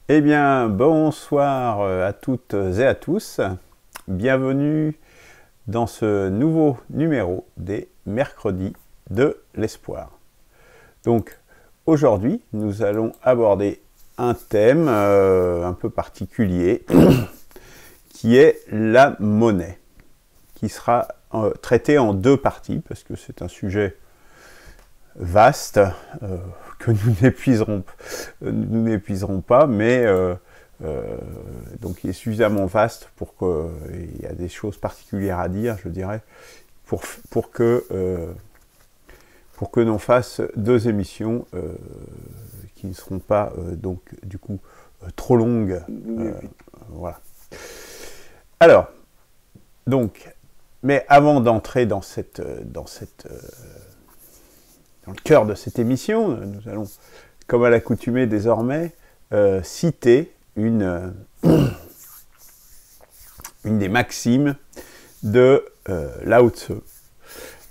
Eh bien, bonsoir à toutes et à tous. Bienvenue dans ce nouveau numéro des mercredis de l'espoir. Donc, aujourd'hui, nous allons aborder un thème un peu particulier qui est la monnaie, qui sera traité en deux parties parce que c'est un sujet vaste que nous n'épuiserons pas, mais donc il est suffisamment vaste pour qu'il y a des choses particulières à dire, je dirais, pour que l'on fasse deux émissions qui ne seront pas donc du coup trop longues. Voilà. Alors, donc, mais avant d'entrer dans le cœur de cette émission, nous allons, comme à l'accoutumée désormais, citer une des maximes de Lao Tse,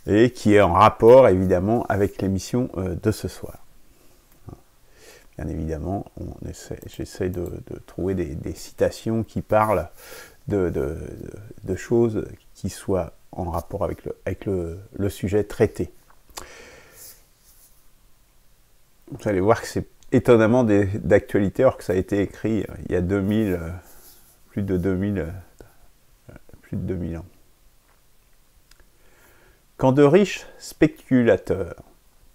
et qui est en rapport évidemment avec l'émission de ce soir. Bien évidemment, j'essaie de trouver des citations qui parlent de choses qui soient en rapport avec le sujet traité. Vous allez voir que c'est étonnamment d'actualité, alors que ça a été écrit il y a plus de 2000 ans. Quand de riches spéculateurs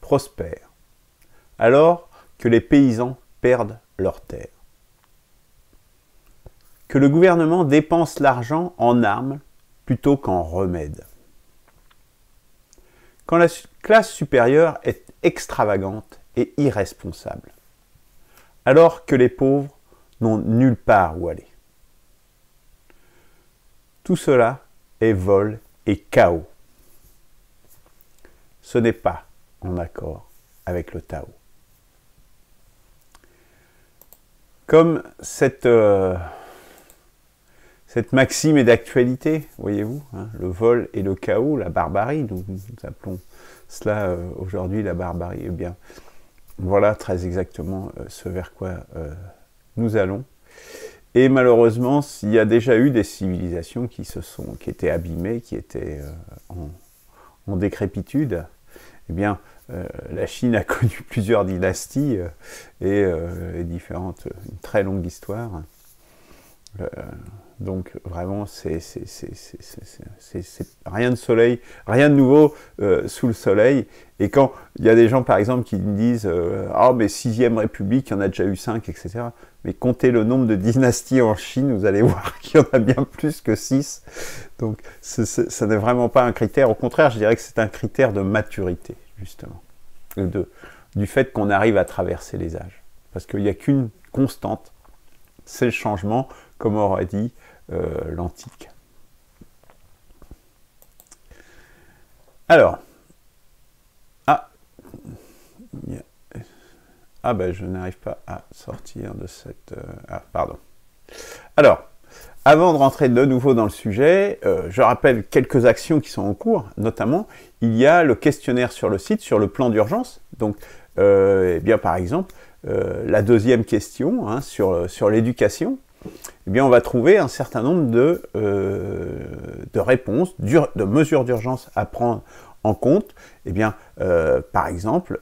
prospèrent, alors que les paysans perdent leurs terres, que le gouvernement dépense l'argent en armes plutôt qu'en remèdes, quand la classe supérieure est extravagante et irresponsable, alors que les pauvres n'ont nulle part où aller. Tout cela est vol et chaos. Ce n'est pas en accord avec le Tao. Comme cette maxime est d'actualité, voyez-vous, hein, le vol et le chaos, la barbarie, nous appelons cela aujourd'hui la barbarie, eh bien, voilà très exactement ce vers quoi nous allons. Et malheureusement, il y a déjà eu des civilisations qui étaient abîmées, qui étaient en décrépitude. Eh bien, la Chine a connu plusieurs dynasties et une très longue histoire. Donc vraiment, c'est rien de nouveau sous le soleil. Et quand il y a des gens, par exemple, qui me disent ah, mais 6e République, il y en a déjà eu 5, etc. Mais comptez le nombre de dynasties en Chine, vous allez voir qu'il y en a bien plus que 6. Donc ça n'est vraiment pas un critère. Au contraire, je dirais que c'est un critère de maturité, justement. Du fait qu'on arrive à traverser les âges. Parce qu'il n'y a qu'une constante, c'est le changement, comme aurait dit l'antique. Alors, ben je n'arrive pas à sortir de cette... pardon. Alors, avant de rentrer de nouveau dans le sujet, je rappelle quelques actions qui sont en cours. Notamment, il y a le questionnaire sur le site, sur le plan d'urgence. Donc, eh bien, par exemple, la deuxième question hein, sur l'éducation, eh bien, on va trouver un certain nombre de réponses, de mesures d'urgence à prendre en compte. Eh bien, par exemple,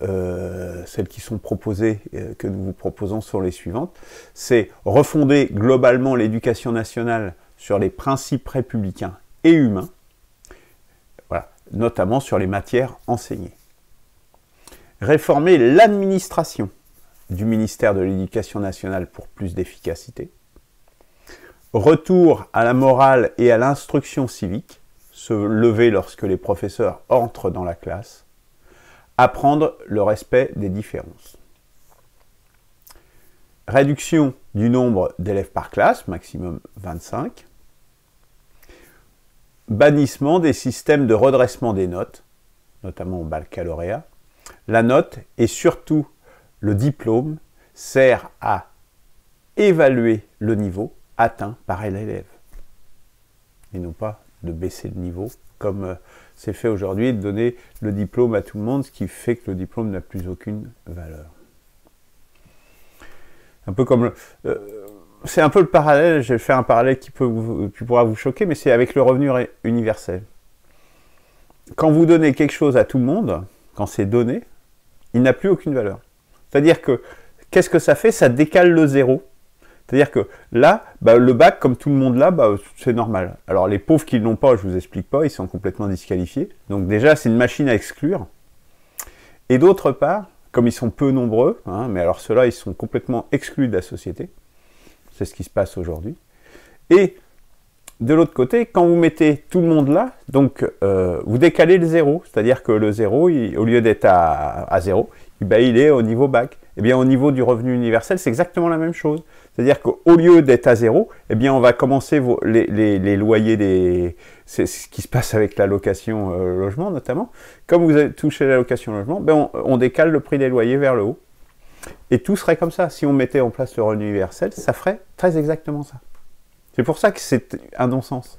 celles qui sont proposées, que nous vous proposons sont les suivantes. C'est refonder globalement l'éducation nationale sur les principes républicains et humains, voilà, notamment sur les matières enseignées. Réformer l'administration du ministère de l'Éducation nationale pour plus d'efficacité. Retour à la morale et à l'instruction civique, se lever lorsque les professeurs entrent dans la classe, apprendre le respect des différences. Réduction du nombre d'élèves par classe, maximum 25. Bannissement des systèmes de redressement des notes, notamment au baccalauréat. La note et surtout le diplôme sert à évaluer le niveau atteint par l'élève et non pas de baisser le niveau comme c'est fait aujourd'hui, de donner le diplôme à tout le monde, ce qui fait que le diplôme n'a plus aucune valeur. Un peu comme c'est un peu le parallèle, je vais faire un parallèle qui pourra vous choquer, mais c'est avec le revenu universel. Quand vous donnez quelque chose à tout le monde, quand c'est donné, il n'a plus aucune valeur. C'est-à-dire que, qu'est-ce que ça fait? Ça décale le zéro. C'est-à-dire que là, le bac, comme tout le monde là, c'est normal. Alors les pauvres qui ne l'ont pas, je ne vous explique pas, ils sont complètement disqualifiés. Donc déjà, c'est une machine à exclure. Et d'autre part, comme ils sont peu nombreux, hein, mais alors ceux-là, ils sont complètement exclus de la société. C'est ce qui se passe aujourd'hui. Et de l'autre côté, quand vous mettez tout le monde là, donc vous décalez le zéro. C'est-à-dire que le zéro, au lieu d'être à zéro, il est au niveau bac. Eh bien, au niveau du revenu universel, c'est exactement la même chose. C'est-à-dire qu'au lieu d'être à zéro, eh bien, on va commencer les loyers c'est ce qui se passe avec la location logement notamment. Comme vous avez touché la location logement, on décale le prix des loyers vers le haut. Et tout serait comme ça. Si on mettait en place le revenu universel, ça ferait très exactement ça. C'est pour ça que c'est un non-sens.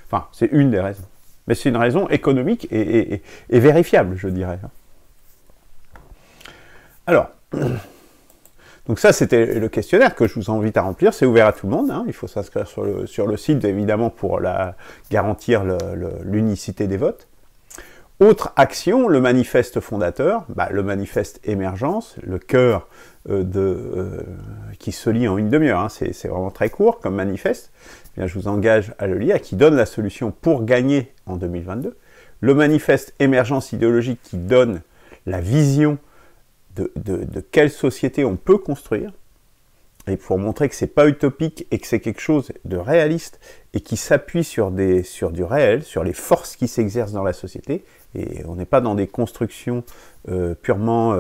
Enfin, c'est une des raisons. Mais c'est une raison économique et vérifiable, je dirais. Alors, donc ça, c'était le questionnaire que je vous invite à remplir. C'est ouvert à tout le monde. Hein. Il faut s'inscrire sur le site, évidemment, pour garantir l'unicité des votes. Autre action, le manifeste fondateur, le manifeste émergence, le cœur qui se lit en une demi-heure. Hein. C'est vraiment très court comme manifeste. Eh bien, je vous engage à le lire, qui donne la solution pour gagner en 2022. Le manifeste émergence idéologique qui donne la vision de quelle société on peut construire, et pour montrer que c'est pas utopique et que c'est quelque chose de réaliste et qui s'appuie sur du réel, sur les forces qui s'exercent dans la société, et on n'est pas dans des constructions purement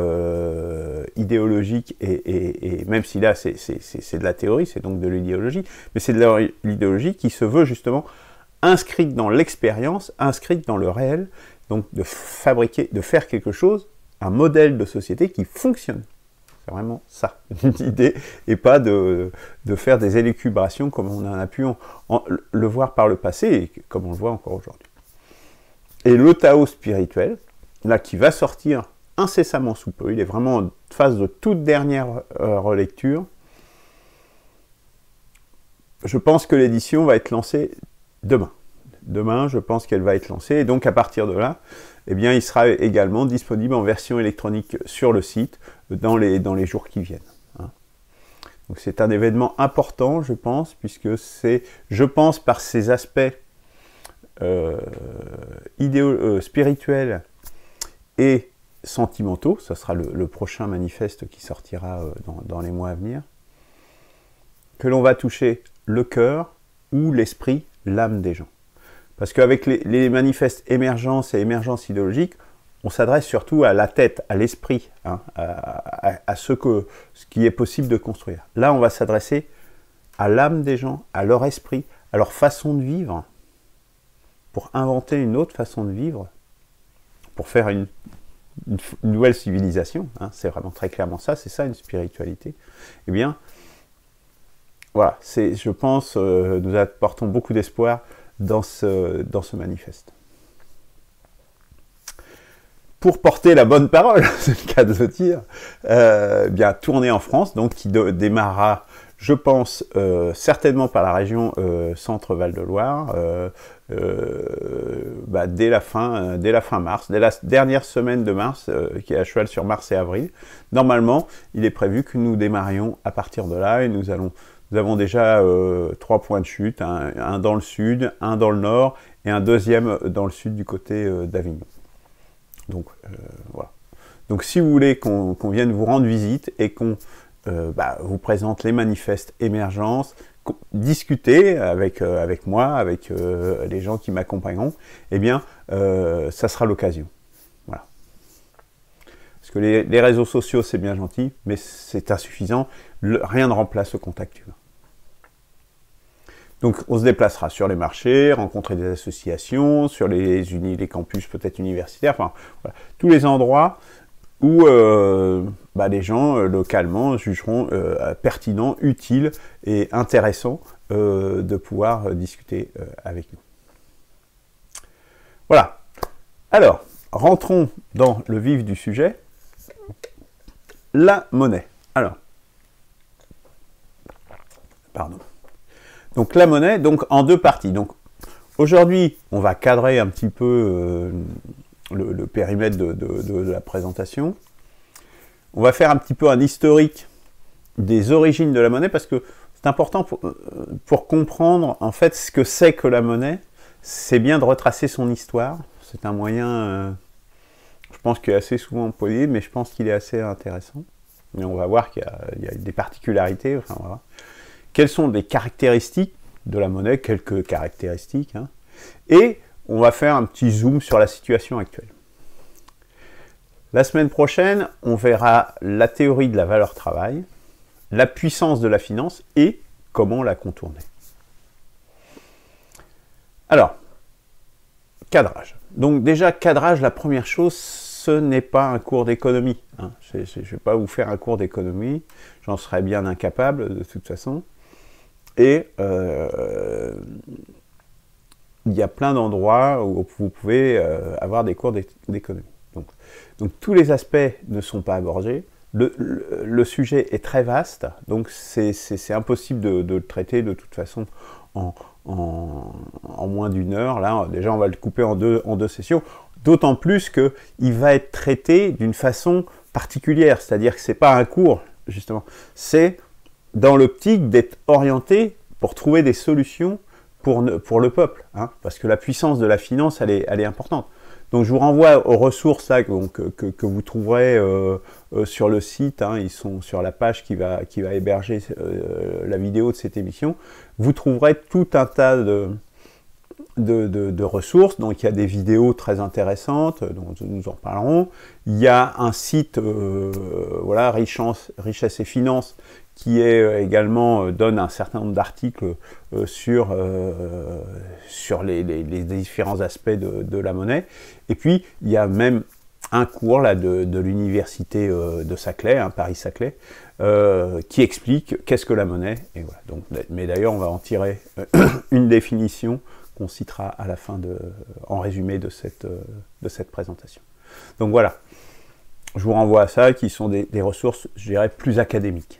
idéologiques, et même si là c'est de la théorie, c'est donc de l'idéologie, mais c'est de l'idéologie qui se veut justement inscrite dans l'expérience, inscrite dans le réel, donc de faire quelque chose, un modèle de société qui fonctionne. C'est vraiment ça, l'idée, et pas de faire des élucubrations comme on en a pu le voir par le passé, et comme on le voit encore aujourd'hui. Et le Tao spirituel, là, qui va sortir incessamment sous peu, il est vraiment en phase de toute dernière relecture. Je pense que l'édition va être lancée demain. Demain, je pense qu'elle va être lancée, et donc à partir de là, eh bien, il sera également disponible en version électronique sur le site dans les jours qui viennent. Hein. Donc c'est un événement important, je pense, puisque c'est, je pense, par ses aspects spirituels et sentimentaux, ça sera le prochain manifeste qui sortira dans les mois à venir, que l'on va toucher le cœur ou l'esprit, l'âme des gens. Parce qu'avec les manifestes émergence et émergence idéologique, on s'adresse surtout à la tête, à l'esprit, hein, à ce qui est possible de construire. Là, on va s'adresser à l'âme des gens, à leur esprit, à leur façon de vivre, pour inventer une autre façon de vivre, pour faire une nouvelle civilisation. Hein, c'est vraiment très clairement ça, c'est ça une spiritualité. Eh bien, voilà, je pense, nous apportons beaucoup d'espoir dans ce manifeste. Pour porter la bonne parole, c'est le cas de le dire, bien tournée en France, donc qui démarrera, je pense, certainement par la région Centre-Val de Loire, dès la fin mars, dès la dernière semaine de mars, qui est à cheval sur mars et avril. Normalement, il est prévu que nous démarrions à partir de là, et nous avons déjà 3 points de chute, un dans le sud, un dans le nord, et un deuxième dans le sud du côté d'Avignon. Donc, voilà. Donc, si vous voulez qu'on vienne vous rendre visite et qu'on vous présente les manifestes émergence, discuter avec moi, avec les gens qui m'accompagneront, eh bien, ça sera l'occasion. Voilà. Parce que les réseaux sociaux, c'est bien gentil, mais c'est insuffisant. Rien ne remplace le contact humain. Donc, on se déplacera sur les marchés, rencontrer des associations, sur les campus peut-être universitaires, enfin, voilà, tous les endroits où les gens localement jugeront pertinent, utile et intéressant de pouvoir discuter avec nous. Voilà. Alors, rentrons dans le vif du sujet. La monnaie. Alors, Pardon. Donc la monnaie, donc en deux parties. Donc aujourd'hui, on va cadrer un petit peu le périmètre de la présentation. On va faire un petit peu un historique des origines de la monnaie, parce que c'est important pour comprendre en fait ce que c'est que la monnaie. C'est bien de retracer son histoire. C'est un moyen, je pense, qui est assez souvent employé, mais je pense qu'il est assez intéressant. Mais on va voir qu'il y a des particularités. Enfin, voilà. Quelles sont les caractéristiques de la monnaie, quelques caractéristiques, hein. Et on va faire un petit zoom sur la situation actuelle. La semaine prochaine, on verra la théorie de la valeur travail, la puissance de la finance et comment la contourner. Alors, cadrage. Donc déjà, cadrage, la première chose, ce n'est pas un cours d'économie, hein. Je ne vais pas vous faire un cours d'économie, j'en serais bien incapable de toute façon. Et il y a plein d'endroits où vous pouvez avoir des cours d'économie. Donc tous les aspects ne sont pas abordés. Le sujet est très vaste, donc c'est impossible de le traiter de toute façon en moins d'une heure. Là, déjà, on va le couper en deux sessions, d'autant plus qu'il va être traité d'une façon particulière, c'est-à-dire que ce n'est pas un cours, justement, c'est dans l'optique d'être orienté pour trouver des solutions pour le peuple, hein, parce que la puissance de la finance, elle est importante. Donc je vous renvoie aux ressources là, que vous trouverez sur le site, hein, ils sont sur la page qui va héberger la vidéo de cette émission. Vous trouverez tout un tas de ressources, donc il y a des vidéos très intéressantes, dont nous en parlerons. Il y a un site, voilà, Richesse et Finance, qui est également donne un certain nombre d'articles sur les différents aspects de la monnaie. Et puis, il y a même un cours là, de l'université de Saclay, hein, Paris-Saclay, qui explique qu'est-ce que la monnaie. Et voilà. Donc, mais d'ailleurs, on va en tirer une définition qu'on citera à la fin, en résumé de cette présentation. Donc voilà, je vous renvoie à ça, qui sont des ressources, je dirais, plus académiques.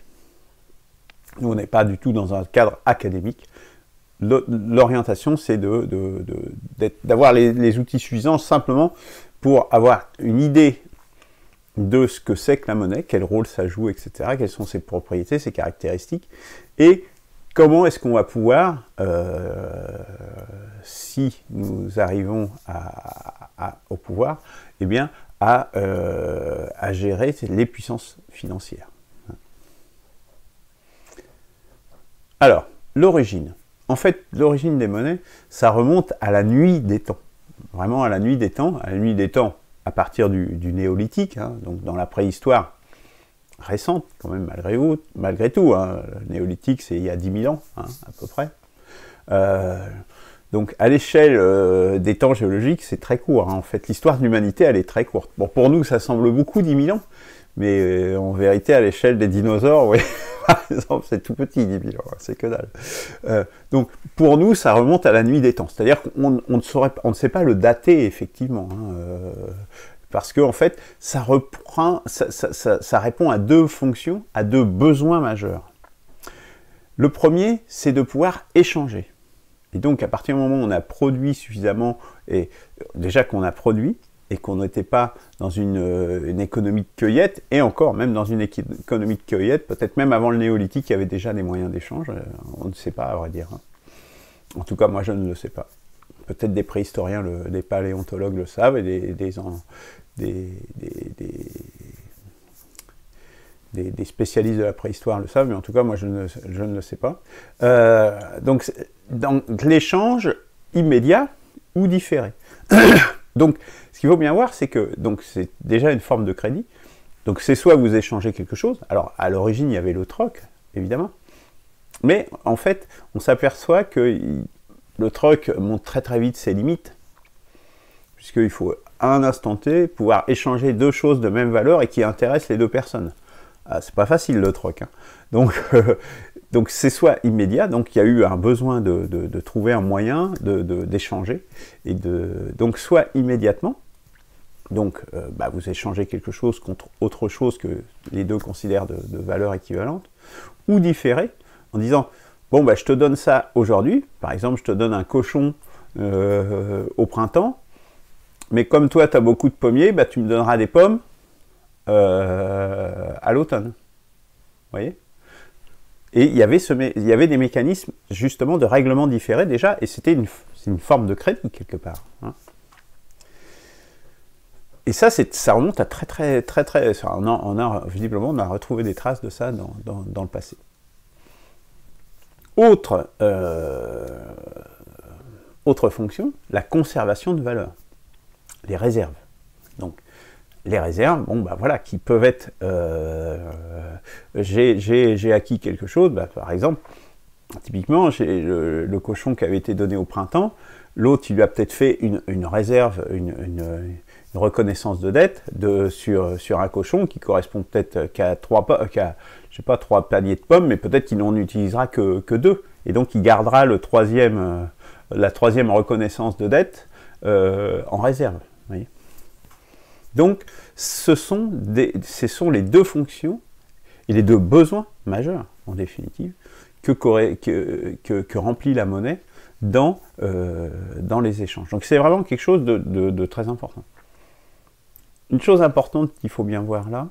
Nous, on n'est pas du tout dans un cadre académique. L'orientation, c'est d'avoir les outils suffisants simplement pour avoir une idée de ce que c'est que la monnaie, quel rôle ça joue, etc., quelles sont ses propriétés, ses caractéristiques, et comment est-ce qu'on va pouvoir, si nous arrivons au pouvoir, eh bien, à gérer les puissances financières. Alors, l'origine. En fait, l'origine des monnaies, ça remonte à la nuit des temps. Vraiment à la nuit des temps. À la nuit des temps à partir du néolithique, hein, donc dans la préhistoire récente, quand même, malgré tout. Hein. Le néolithique, c'est il y a 10 000 ans, hein, à peu près. Donc, à l'échelle des temps géologiques, c'est très court. Hein. En fait, l'histoire de l'humanité, elle est très courte. Bon, pour nous, ça semble beaucoup, 10 000 ans. Mais en vérité, à l'échelle des dinosaures, oui, par exemple, c'est tout petit, 10 000 ans, c'est que dalle. Donc, pour nous, ça remonte à la nuit des temps. C'est-à-dire qu'on ne sait pas le dater, effectivement. Hein, parce qu'en fait, ça répond à deux fonctions, à deux besoins majeurs. Le premier, c'est de pouvoir échanger. Et donc, à partir du moment où on a produit suffisamment, et déjà qu'on a produit, et qu'on n'était pas dans une économie de cueillette, et encore, même dans une économie de cueillette, peut-être même avant le néolithique, il y avait déjà des moyens d'échange, on ne sait pas, à vrai dire. Hein. En tout cas, moi, je ne le sais pas. Peut-être des préhistoriens, des paléontologues le savent, et des spécialistes de la préhistoire le savent, mais en tout cas, moi, je ne le sais pas. Donc l'échange immédiat ou différé. Donc, ce qu'il faut bien voir, c'est que c'est déjà une forme de crédit. Donc, c'est soit vous échangez quelque chose. Alors, à l'origine, il y avait le troc, évidemment. Mais, en fait, on s'aperçoit que le troc montre très très vite ses limites. Puisqu'il faut, à un instant T, pouvoir échanger deux choses de même valeur et qui intéressent les deux personnes. Ah, c'est pas facile, le troc. Hein. Donc c'est soit immédiat, donc il y a eu un besoin de trouver un moyen d'échanger, et donc soit immédiatement, donc vous échangez quelque chose contre autre chose que les deux considèrent de valeur équivalente, ou différé, en disant bon, bah, je te donne ça aujourd'hui. Par exemple, je te donne un cochon au printemps. Mais comme toi, tu as beaucoup de pommiers, bah, tu me donneras des pommes à l'automne. Vous voyez? Et il y avait des mécanismes justement de règlement différé déjà, et c'était une forme de crédit quelque part. Hein. Et ça remonte à très. Visiblement, on a retrouvé des traces de ça dans le passé. Autre fonction, la conservation de valeur, les réserves. Donc, les réserves, bon, bah voilà, qui peuvent être, j'ai acquis quelque chose, bah, par exemple, typiquement, j'ai le cochon qui avait été donné au printemps, l'autre, il lui a peut-être fait une réserve, une reconnaissance de dette sur un cochon qui correspond peut-être qu'à je sais pas, 3 paniers de pommes, mais peut-être qu'il n'en utilisera que 2. Et donc, il gardera la troisième reconnaissance de dette en réserve. Vous voyez. Donc, ce sont les deux fonctions et les deux besoins majeurs, en définitive, que remplit la monnaie dans les échanges. Donc, c'est vraiment quelque chose de très important. Une chose importante qu'il faut bien voir là,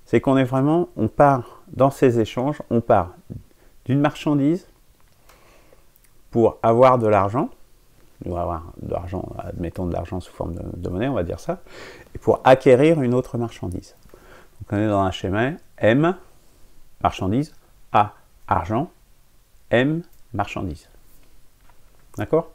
c'est on part dans ces échanges, on part d'une marchandise pour avoir de l'argent, admettons de l'argent sous forme de monnaie, on va dire ça, et pour acquérir une autre marchandise. Donc on est dans un schéma M, marchandise, A, argent, M, marchandise. D'accord?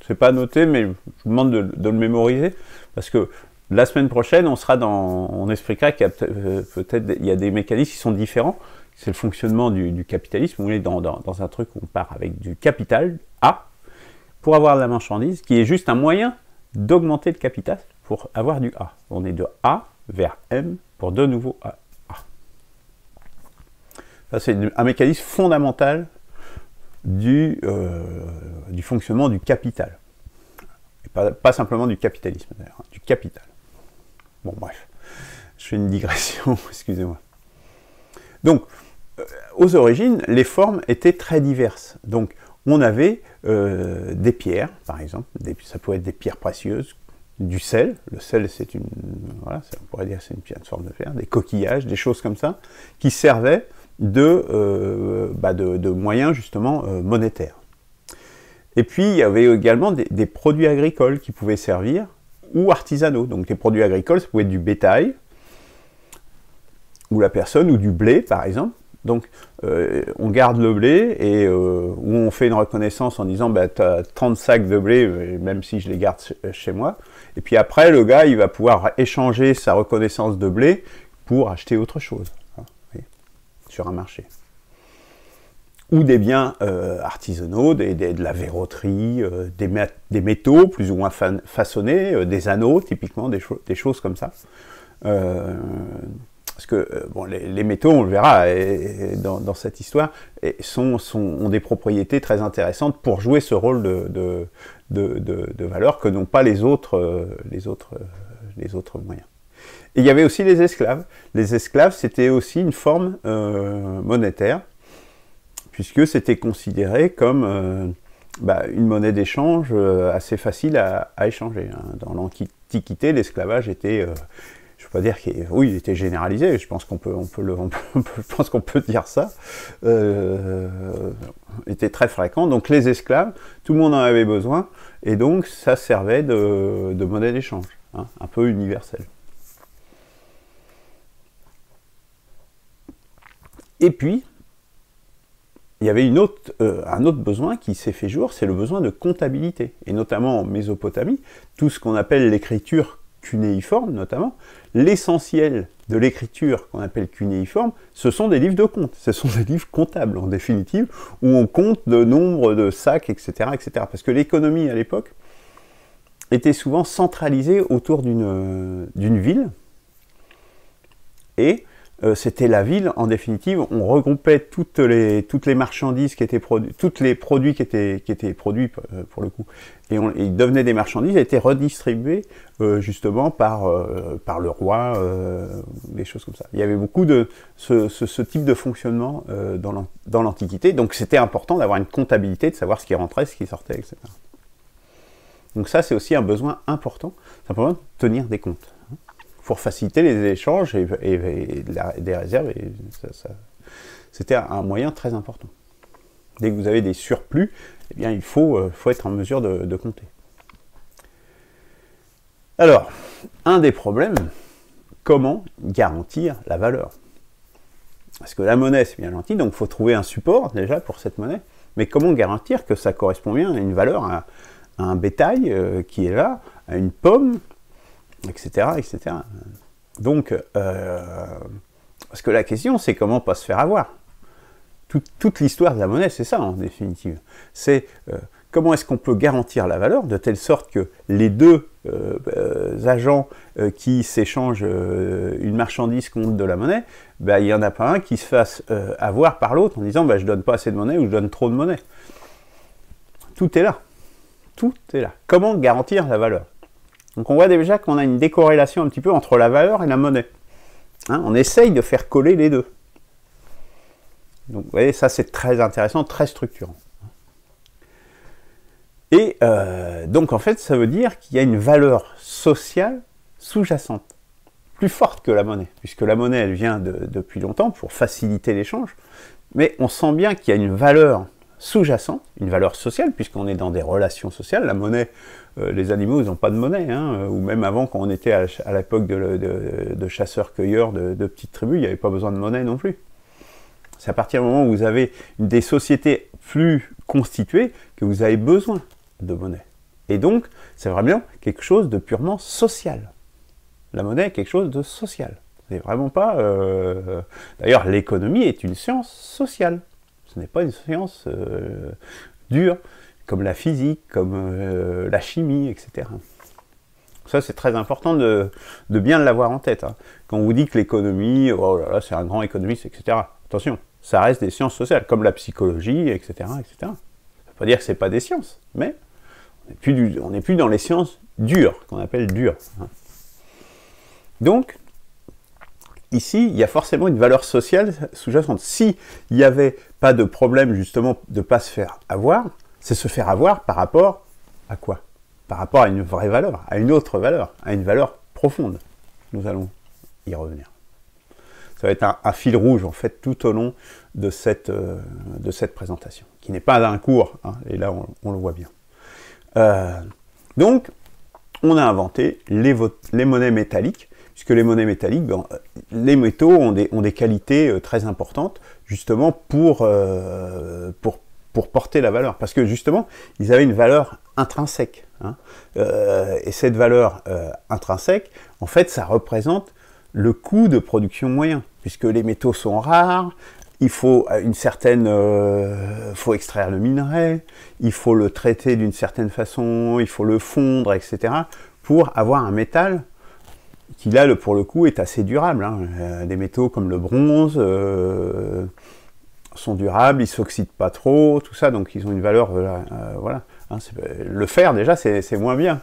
C'est pas noté, mais je vous demande de le mémoriser, parce que la semaine prochaine, on expliquera qu'il y a peut-être des mécanismes qui sont différents. C'est le fonctionnement du capitalisme. On est dans un truc où on part avec du capital, A, pour avoir de la marchandise, qui est juste un moyen d'augmenter le capital pour avoir du A. On est de A vers M pour de nouveau A. Ça, c'est un mécanisme fondamental du fonctionnement du capital. Et pas simplement du capitalisme, d'ailleurs, du capital. Bon, bref, je fais une digression, excusez-moi. Donc, aux origines, les formes étaient très diverses. Donc, on avait des pierres, par exemple, ça pouvait être des pierres précieuses, du sel. Le sel, c'est on pourrait dire c'est une forme de fer, des coquillages, des choses comme ça, qui servaient de moyens justement monétaires. Et puis, il y avait également des produits agricoles qui pouvaient servir, ou artisanaux. Donc, les produits agricoles, ça pouvait être du bétail, ou la personne, ou du blé, par exemple. Donc, on garde le blé, et où on fait une reconnaissance en disant, bah, tu as 30 sacs de blé, même si je les garde chez moi. Et puis après, le gars, il va pouvoir échanger sa reconnaissance de blé pour acheter autre chose, hein, sur un marché. Ou des biens artisanaux, de la verroterie, des métaux plus ou moins façonnés, des anneaux, typiquement, des choses comme ça. Parce que bon, les métaux, on le verra dans cette histoire, ont des propriétés très intéressantes pour jouer ce rôle de valeur que n'ont pas les autres moyens. Et il y avait aussi les esclaves. Les esclaves, c'était aussi une forme monétaire, puisque c'était considéré comme une monnaie d'échange assez facile à échanger. Hein. Dans l'Antiquité, l'esclavage était, je ne veux pas dire il était généralisé, je pense qu'on peut dire ça, était très fréquent. Donc les esclaves, tout le monde en avait besoin, et donc ça servait de monnaie d'échange, hein, un peu universelle. Et puis, il y avait un autre besoin qui s'est fait jour, c'est le besoin de comptabilité. Et notamment en Mésopotamie, tout ce qu'on appelle l'écriture cunéiforme, notamment, l'essentiel de l'écriture qu'on appelle cunéiforme, ce sont des livres de comptes. Ce sont des livres comptables, en définitive, où on compte le nombre de sacs, etc. etc. Parce que l'économie, à l'époque, était souvent centralisée autour d'une ville. Et c'était la ville, en définitive, on regroupait toutes les marchandises qui étaient produites, tous les produits qui étaient produits, pour le coup, et ils devenaient des marchandises, et étaient redistribués, justement, par le roi, des choses comme ça. Il y avait beaucoup de ce type de fonctionnement dans l'Antiquité, donc c'était important d'avoir une comptabilité, de savoir ce qui rentrait, ce qui sortait, etc. Donc ça, c'est aussi un besoin important, simplement de tenir des comptes, hein, pour faciliter les échanges et des réserves. Et c'était un moyen très important. Dès que vous avez des surplus, eh bien, il faut être en mesure de compter. Alors, un des problèmes, comment garantir la valeur? Parce que la monnaie, c'est bien gentil, donc il faut trouver un support déjà pour cette monnaie, mais comment garantir que ça correspond bien à une valeur, à un bétail qui est là, à une pomme, etc. etc. Donc, parce que la question, c'est comment pas se faire avoir. Toute l'histoire de la monnaie, c'est ça en définitive. C'est comment est-ce qu'on peut garantir la valeur de telle sorte que les deux agents qui s'échangent une marchandise contre de la monnaie, ben, il n'y en a pas un qui se fasse avoir par l'autre en disant ben, je donne pas assez de monnaie ou je donne trop de monnaie. Tout est là. Tout est là. Comment garantir la valeur? Donc on voit déjà qu'on a une décorrélation un petit peu entre la valeur et la monnaie. Hein, on essaye de faire coller les deux. Donc vous voyez, ça c'est très intéressant, très structurant. Et donc en fait, ça veut dire qu'il y a une valeur sociale sous-jacente, plus forte que la monnaie, puisque la monnaie, elle vient depuis longtemps pour faciliter l'échange, mais on sent bien qu'il y a une valeur sous-jacente, une valeur sociale, puisqu'on est dans des relations sociales. La monnaie, les animaux, ils n'ont pas de monnaie, hein, ou même avant, quand on était à l'époque de chasseurs-cueilleurs, de petites tribus, il n'y avait pas besoin de monnaie non plus. C'est à partir du moment où vous avez des sociétés plus constituées que vous avez besoin de monnaie. Et donc, c'est vraiment quelque chose de purement social. La monnaie est quelque chose de social. C'est vraiment pas... D'ailleurs, l'économie est une science sociale. Ce n'est pas une science dure, comme la physique, comme la chimie, etc. Ça, c'est très important de bien l'avoir en tête. Hein. Quand on vous dit que l'économie, oh là là, c'est un grand économiste, etc. Attention, ça reste des sciences sociales, comme la psychologie, etc. etc. Ça ne veut pas dire que ce n'est pas des sciences, mais on n'est plus dans les sciences dures, qu'on appelle dures. Hein. Donc, ici, il y a forcément une valeur sociale sous-jacente. S'il n'y avait pas de problème, justement, de ne pas se faire avoir, c'est se faire avoir par rapport à quoi? Par rapport à une vraie valeur, à une autre valeur, à une valeur profonde. Nous allons y revenir. Ça va être un fil rouge, en fait, tout au long de cette présentation, qui n'est pas un cours, hein, et là, on le voit bien. Donc, on a inventé les monnaies métalliques, puisque les monnaies métalliques, ben, les métaux ont des qualités très importantes, justement, pour porter la valeur. Parce que, justement, ils avaient une valeur intrinsèque. Hein, et cette valeur intrinsèque, en fait, ça représente le coût de production moyen, puisque les métaux sont rares, il faut faut extraire le minerai, il faut le traiter d'une certaine façon, il faut le fondre, etc., pour avoir un métal qui, là, pour le coup, est assez durable. Hein. Des métaux comme le bronze sont durables, ils ne s'oxydent pas trop, tout ça, donc ils ont une valeur, voilà. Hein, le fer, déjà, c'est moins bien,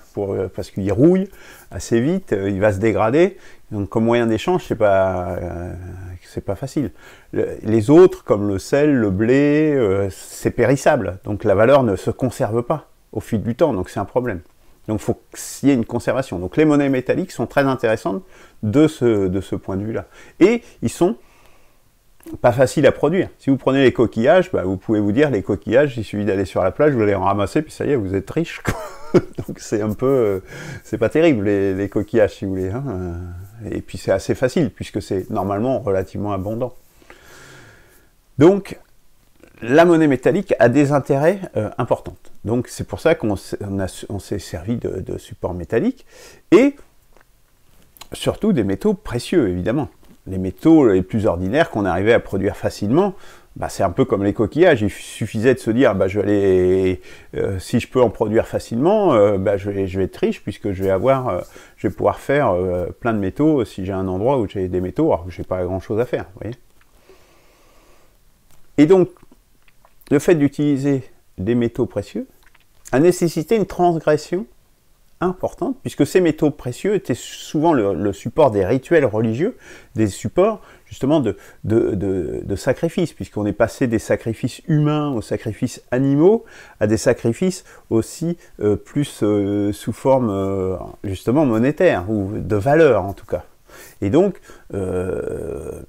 parce qu'il rouille assez vite, il va se dégrader, donc comme moyen d'échange, c'est pas facile. Les autres, comme le sel, le blé, c'est périssable, donc la valeur ne se conserve pas au fil du temps, donc c'est un problème. Donc il faut qu'il y ait une conservation. Donc les monnaies métalliques sont très intéressantes de ce point de vue-là. Et ils sont pas faciles à produire. Si vous prenez les coquillages, bah, vous pouvez vous dire, les coquillages, il suffit d'aller sur la plage, vous allez en ramasser, puis ça y est, vous êtes riche. Donc c'est un peu... c'est pas terrible, les coquillages, si vous voulez. Hein. Et puis c'est assez facile, puisque c'est normalement relativement abondant. Donc, la monnaie métallique a des intérêts importants. Donc c'est pour ça qu'on s'est servi de supports métalliques, et surtout des métaux précieux, évidemment. Les métaux les plus ordinaires qu'on arrivait à produire facilement, bah, c'est un peu comme les coquillages, il suffisait de se dire, bah, je vais aller, si je peux en produire facilement, bah, je vais être riche, puisque je vais pouvoir faire plein de métaux si j'ai un endroit où j'ai des métaux, alors que je n'ai pas grand-chose à faire, vous voyez. Et donc, le fait d'utiliser des métaux précieux a nécessité une transgression importante, puisque ces métaux précieux étaient souvent le support des rituels religieux, des supports justement de sacrifices, puisqu'on est passé des sacrifices humains aux sacrifices animaux, à des sacrifices aussi plus sous forme justement monétaire, ou de valeur en tout cas. Et donc, de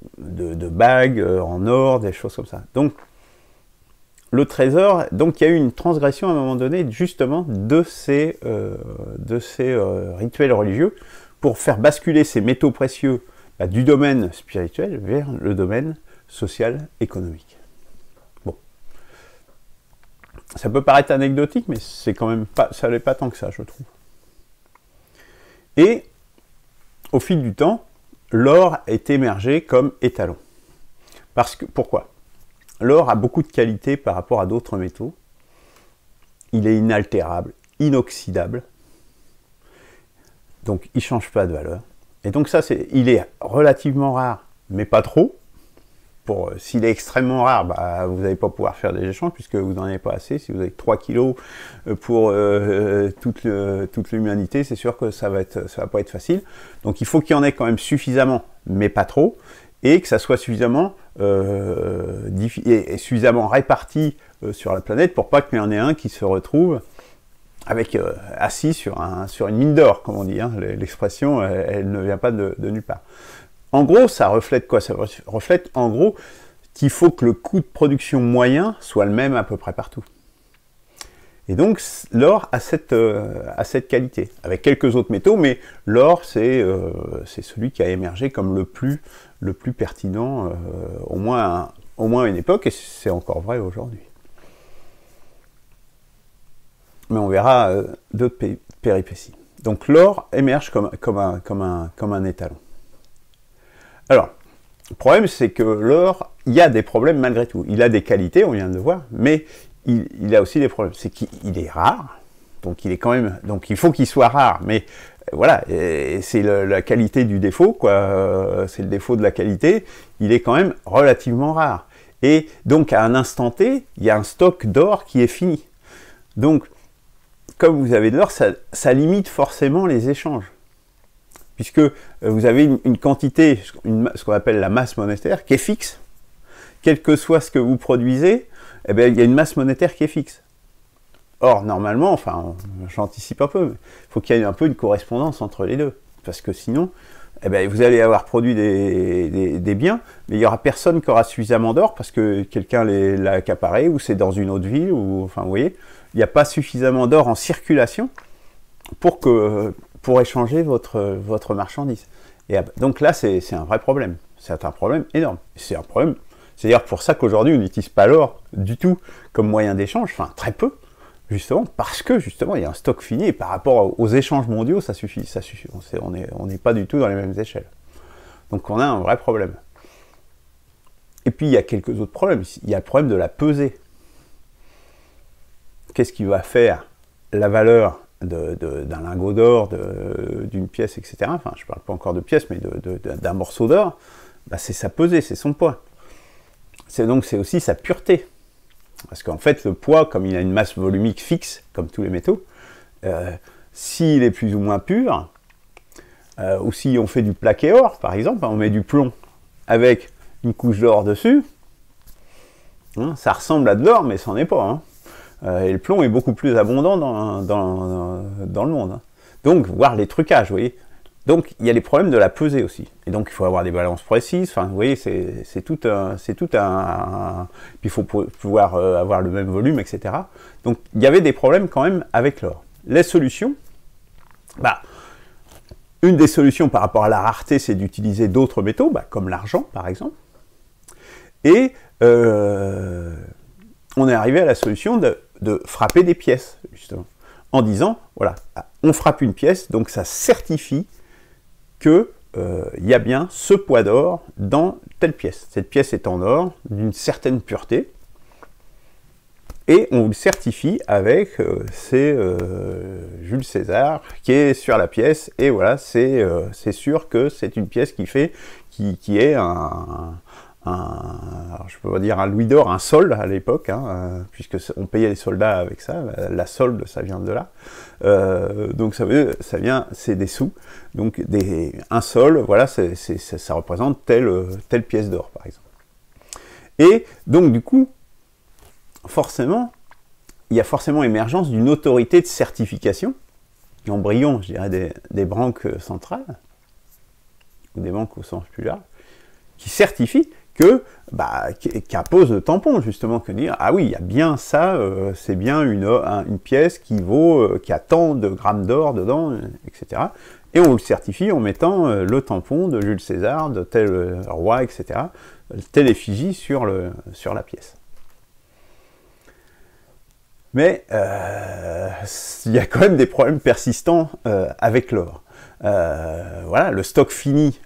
bagues en or, des choses comme ça. Donc, le trésor, donc il y a eu une transgression à un moment donné, justement, de ces rituels religieux, pour faire basculer ces métaux précieux du domaine spirituel vers le domaine social, économique. Bon. Ça peut paraître anecdotique, mais c'est quand même pas, ça n'est pas tant que ça, je trouve. Et, au fil du temps, l'or est émergé comme étalon. Pourquoi ? L'or a beaucoup de qualités par rapport à d'autres métaux. Il est inaltérable, inoxydable. Donc, il ne change pas de valeur. Et donc, il est relativement rare, mais pas trop. S'il est extrêmement rare, bah, vous n'allez pas pouvoir faire des échanges, puisque vous n'en avez pas assez. Si vous avez 3 kilos pour toute l'humanité, c'est sûr que ça va pas être facile. Donc, il faut qu'il y en ait quand même suffisamment, mais pas trop. Et que ça soit suffisamment réparti sur la planète pour pas qu'il y en ait un qui se retrouve assis sur une mine d'or, comme on dit. Hein. L'expression, elle ne vient pas de nulle part. En gros, ça reflète quoi? Ça reflète en gros qu'il faut que le coût de production moyen soit le même à peu près partout. Et donc, l'or a cette qualité, avec quelques autres métaux, mais l'or, c'est celui qui a émergé comme le plus pertinent, au moins à une époque, et c'est encore vrai aujourd'hui. Mais on verra d'autres péripéties. Donc l'or émerge comme un étalon. Alors, le problème, c'est que l'or, il y a des problèmes malgré tout. Il a des qualités, on vient de le voir, mais il a aussi des problèmes. C'est qu'il est rare, donc il faut qu'il soit rare, mais voilà, c'est la qualité du défaut, quoi. C'est le défaut de la qualité. Il est quand même relativement rare. Et donc, à un instant T, il y a un stock d'or qui est fini. Donc, comme vous avez de l'or, ça limite forcément les échanges. Puisque vous avez une quantité, ce qu'on appelle la masse monétaire, qui est fixe. Quel que soit ce que vous produisez, eh bien, il y a une masse monétaire qui est fixe. Or, normalement, enfin, j'anticipe un peu, mais il faut qu'il y ait un peu une correspondance entre les deux. Parce que sinon, eh bien, vous allez avoir produit des biens, mais il n'y aura personne qui aura suffisamment d'or parce que quelqu'un l'a accaparé, ou c'est dans une autre ville, ou enfin, vous voyez, il n'y a pas suffisamment d'or en circulation pour échanger votre marchandise. Et donc là, c'est un vrai problème. C'est un problème énorme. C'est un problème. C'est d'ailleurs pour ça qu'aujourd'hui, on n'utilise pas l'or du tout comme moyen d'échange, enfin très peu, justement, parce que justement, il y a un stock fini, et par rapport aux échanges mondiaux, ça suffit. On n'est pas du tout dans les mêmes échelles. Donc on a un vrai problème. Et puis il y a quelques autres problèmes. Il y a le problème de la pesée. Qu'est-ce qui va faire la valeur d'un lingot d'or, d'une pièce, etc. Enfin, je ne parle pas encore de pièce, mais d'un morceau d'or. Bah, c'est sa pesée, c'est son poids. Donc c'est aussi sa pureté. Parce qu'en fait, le poids, comme il a une masse volumique fixe, comme tous les métaux, s'il est plus ou moins pur, ou si on fait du plaqué or, par exemple, on met du plomb avec une couche d'or dessus, hein, ça ressemble à de l'or, mais ça n'en est pas. Hein. Et le plomb est beaucoup plus abondant dans le monde. Hein. Donc, voir les trucages, vous voyez. Donc, il y a les problèmes de la pesée aussi. Et donc, il faut avoir des balances précises. Enfin, vous voyez, c'est tout un... Puis, il faut pouvoir avoir le même volume, etc. Donc, il y avait des problèmes quand même avec l'or. Les solutions, bah, une des solutions par rapport à la rareté, c'est d'utiliser d'autres métaux, bah, comme l'argent, par exemple. Et on est arrivé à la solution de frapper des pièces, justement. En disant, voilà, on frappe une pièce, donc ça certifie que il y a bien ce poids d'or dans telle pièce. Cette pièce est en or, d'une certaine pureté, et on vous le certifie avec c'est Jules César qui est sur la pièce, et voilà, c'est sûr que c'est une pièce qui est alors je peux pas dire un louis d'or, un sol à l'époque, hein, puisque on payait les soldats avec ça, la solde, ça vient de là. Donc ça vient, c'est des sous, donc un sol, voilà, ça représente telle pièce d'or, par exemple. Et donc du coup, forcément, il y a forcément émergence d'une autorité de certification, embryon, je dirais, des banques centrales, ou des banques au sens plus large, qui certifie qui impose le tampon, justement, que dire, ah oui, il y a bien ça, c'est bien une pièce qui a tant de grammes d'or dedans, etc. Et on vous le certifie en mettant le tampon de Jules César, de tel roi, etc., telle effigie sur la pièce. Mais il y a quand même des problèmes persistants avec l'or. Voilà, le stock fini,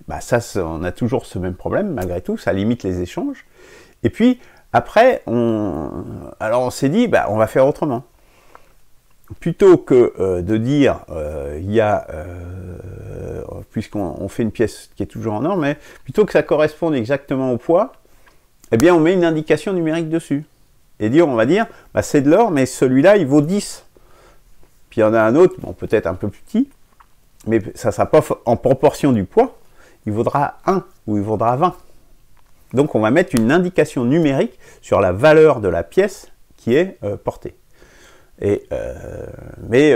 on a toujours ce même problème, malgré tout, ça limite les échanges. Et puis, après, on s'est dit, on va faire autrement. Plutôt que de dire, puisqu'on fait une pièce qui est toujours en or, mais plutôt que ça corresponde exactement au poids, eh bien, on met une indication numérique dessus. Et on va dire, c'est de l'or, mais celui-là, il vaut 10. Puis il y en a un autre, bon, peut-être un peu plus petit, mais ça ne sera pas en proportion du poids, il vaudra 1 ou il vaudra 20. Donc on va mettre une indication numérique sur la valeur de la pièce qui est portée. Mais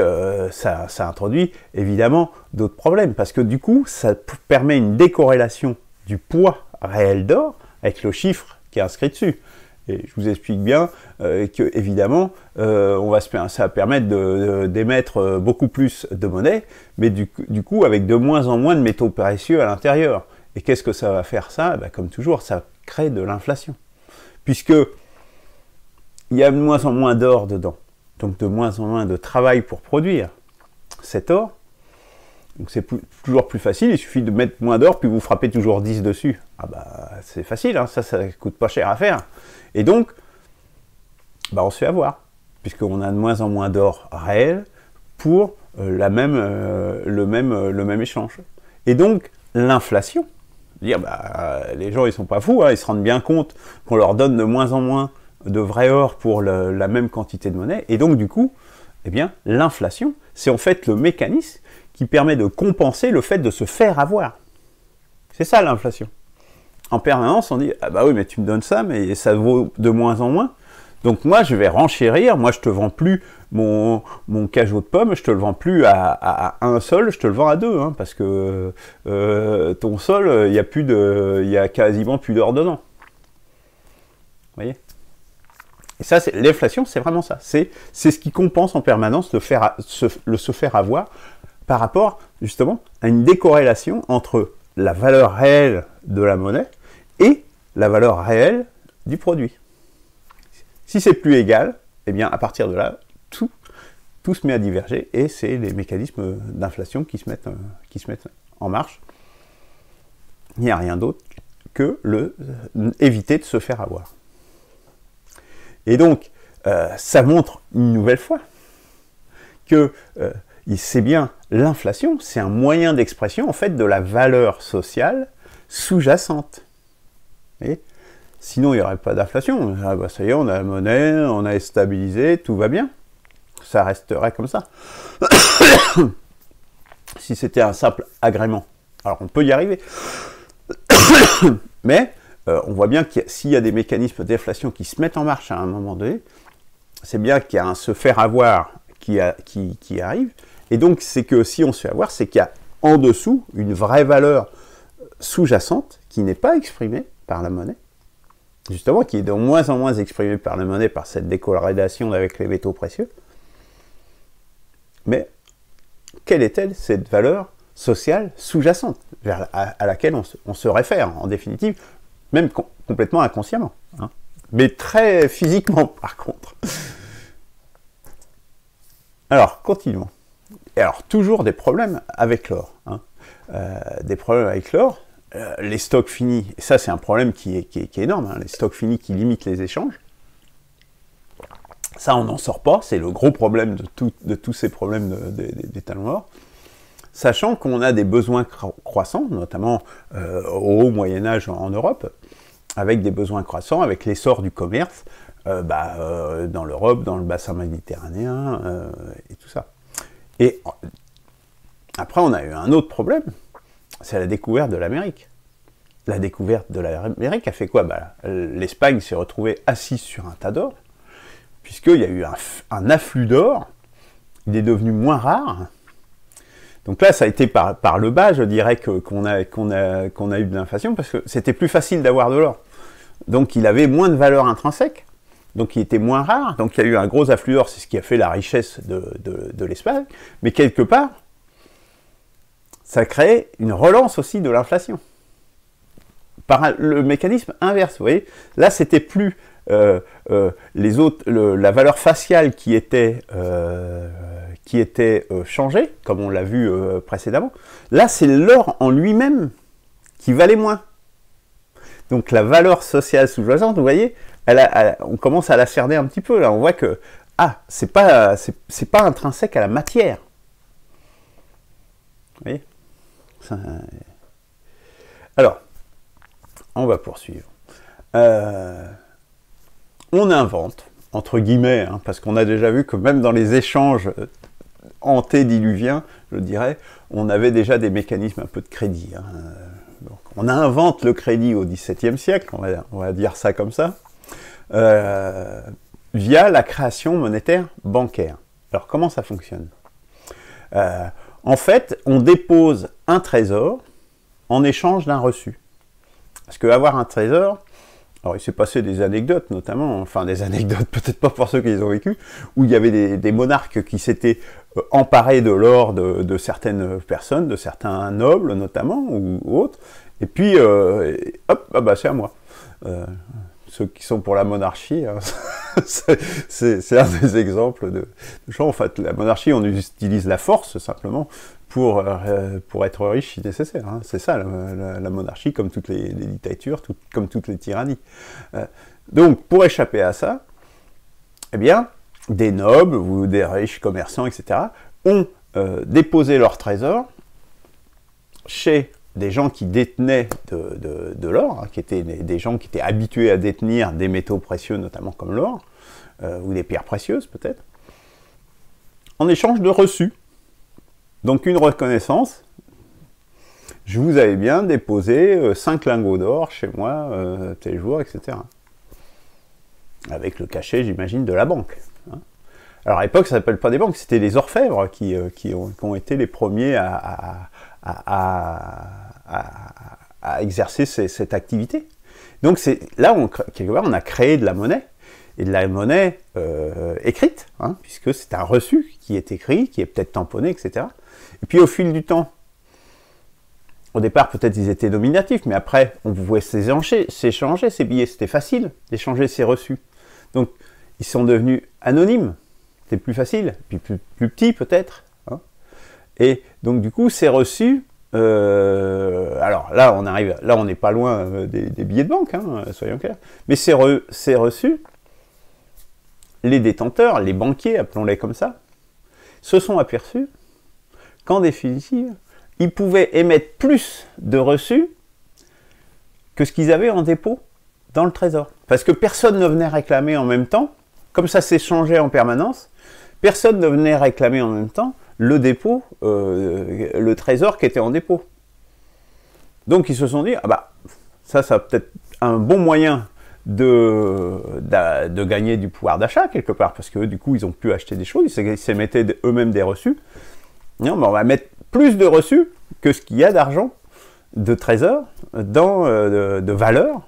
ça introduit évidemment d'autres problèmes, parce que du coup, ça permet une décorrélation du poids réel d'or avec le chiffre qui est inscrit dessus. Et je vous explique bien que, évidemment, ça va permettre d'émettre beaucoup plus de monnaie, mais du coup, avec de moins en moins de métaux précieux à l'intérieur. Et qu'est-ce que ça va faire, ça? Comme toujours, ça crée de l'inflation. Puisque il y a de moins en moins d'or dedans, donc de moins en moins de travail pour produire cet or. Donc c'est toujours plus facile, il suffit de mettre moins d'or, puis vous frappez toujours 10 dessus. C'est facile, hein, ça coûte pas cher à faire. Et donc, on se fait avoir, puisqu'on a de moins en moins d'or réel pour le même échange. Et donc, l'inflation, les gens ils sont pas fous, hein, ils se rendent bien compte qu'on leur donne de moins en moins de vrai or pour la même quantité de monnaie, et donc du coup, l'inflation, c'est en fait le mécanisme qui permet de compenser le fait de se faire avoir. C'est ça l'inflation. En permanence, on dit, oui, mais tu me donnes ça, mais ça vaut de moins en moins. Donc moi, je vais renchérir, moi je te vends plus mon cajot de pommes, je te le vends plus à 1 sol, je te le vends à 2, hein, parce que ton sol, il y a quasiment plus d'or dedans. Vous voyez? Et ça, l'inflation, c'est vraiment ça. C'est ce qui compense en permanence se faire avoir par rapport, justement, à une décorrélation entre la valeur réelle de la monnaie et la valeur réelle du produit. Si c'est plus égal, à partir de là, tout se met à diverger, et c'est les mécanismes d'inflation qui se mettent en marche. Il n'y a rien d'autre que éviter de se faire avoir. Et donc, ça montre une nouvelle fois que c'est bien l'inflation, c'est un moyen d'expression en fait de la valeur sociale sous-jacente. Sinon, il n'y aurait pas d'inflation. Ça y est, on a la monnaie, on a stabilisé, tout va bien. Ça resterait comme ça. Si c'était un simple agrément. Alors, on peut y arriver. Mais on voit bien que s'il y a des mécanismes d'inflation qui se mettent en marche à un moment donné, c'est bien qu'il y a un se faire avoir qui arrive. Et donc, c'est que si on se fait avoir, c'est qu'il y a en dessous une vraie valeur sous-jacente qui n'est pas exprimée par la monnaie, justement, qui est de moins en moins exprimée par la monnaie, par cette décorrélation avec les métaux précieux. Mais quelle est-elle, cette valeur sociale sous-jacente, à laquelle on se réfère, en définitive, même complètement inconsciemment, hein, mais très physiquement, par contre. Alors, continuons. Et alors, toujours des problèmes avec l'or. Hein. des problèmes avec l'or. Les stocks finis, et ça c'est un problème qui est énorme, hein, les stocks finis qui limitent les échanges. Ça, on n'en sort pas, c'est le gros problème de tous ces problèmes des talons or. Sachant qu'on a des besoins croissants, notamment au Moyen-Âge en Europe, avec des besoins croissants, avec l'essor du commerce, dans l'Europe, dans le bassin méditerranéen, et tout ça. Et après, on a eu un autre problème, c'est la découverte de l'Amérique. La découverte de l'Amérique a fait quoi? L'Espagne s'est retrouvée assise sur un tas d'or, puisqu'il y a eu un afflux d'or, il est devenu moins rare. Donc là, ça a été par le bas, je dirais, qu'on a eu de l'inflation, parce que c'était plus facile d'avoir de l'or. Donc il avait moins de valeur intrinsèque, donc il était moins rare, donc il y a eu un gros afflux d'or, c'est ce qui a fait la richesse de l'Espagne, mais quelque part, ça crée une relance aussi de l'inflation. Par le mécanisme inverse, vous voyez, là c'était plus la valeur faciale qui était changée, comme on l'a vu précédemment. Là c'est l'or en lui-même qui valait moins. Donc la valeur sociale sous-jacente, vous voyez, on commence à la cerner un petit peu, là on voit que, c'est pas intrinsèque à la matière. Vous voyez ça... Alors, on va poursuivre. On invente, entre guillemets, hein, parce qu'on a déjà vu que même dans les échanges antédiluviens, je dirais, on avait déjà des mécanismes un peu de crédit. Hein. Donc, on invente le crédit au XVIIe siècle, on va dire ça comme ça, via la création monétaire bancaire. Alors, comment ça fonctionne? En fait, on dépose un trésor en échange d'un reçu. Parce qu'avoir un trésor, alors il s'est passé des anecdotes notamment, enfin des anecdotes peut-être pas pour ceux qui les ont vécues, où il y avait des monarques qui s'étaient emparés de l'or de certaines personnes, de certains nobles notamment, ou autres, et puis hop, c'est à moi. Ceux qui sont pour la monarchie, hein, c'est un des exemples de gens. En fait, la monarchie, on utilise la force simplement pour être riche si nécessaire. Hein. C'est ça la monarchie, comme toutes les dictatures, comme toutes les tyrannies. Donc, pour échapper à ça, eh bien, des nobles ou des riches commerçants, etc., ont déposé leur trésor chez des gens qui détenaient de l'or, hein, qui étaient des gens qui étaient habitués à détenir des métaux précieux, notamment comme l'or, ou des pierres précieuses peut-être, en échange de reçus. Donc une reconnaissance, je vous avais bien déposé 5 lingots d'or chez moi, tel jour, etc. Avec le cachet, j'imagine, de la banque. Hein. Alors à l'époque, ça ne s'appelle pas des banques, c'était les orfèvres qui ont été les premiers à exercer cette activité. Donc là, quelque part, on a créé de la monnaie, et de la monnaie écrite, hein, puisque c'est un reçu qui est écrit, qui est peut-être tamponné, etc. Et puis au fil du temps, au départ peut-être ils étaient nominatifs, mais après on pouvait s'échanger ces billets, c'était facile d'échanger ces reçus. Donc ils sont devenus anonymes, c'était plus facile, puis plus petits peut-être. Hein. Et donc du coup ces reçus, alors là on n'est pas loin des billets de banque, hein, soyons clairs, mais ces reçus, les détenteurs, les banquiers, appelons-les comme ça, se sont aperçus qu'en définitive, ils pouvaient émettre plus de reçus que ce qu'ils avaient en dépôt dans le trésor. Parce que personne ne venait réclamer en même temps, comme ça s'échangeait en permanence, personne ne venait réclamer en même temps le dépôt, le trésor qui était en dépôt. Donc ils se sont dit, ça peut-être un bon moyen de gagner du pouvoir d'achat quelque part, parce que du coup ils ont pu acheter des choses, ils s'émettaient eux-mêmes des reçus. Non, mais on va mettre plus de reçus que ce qu'il y a d'argent, de trésor, de valeur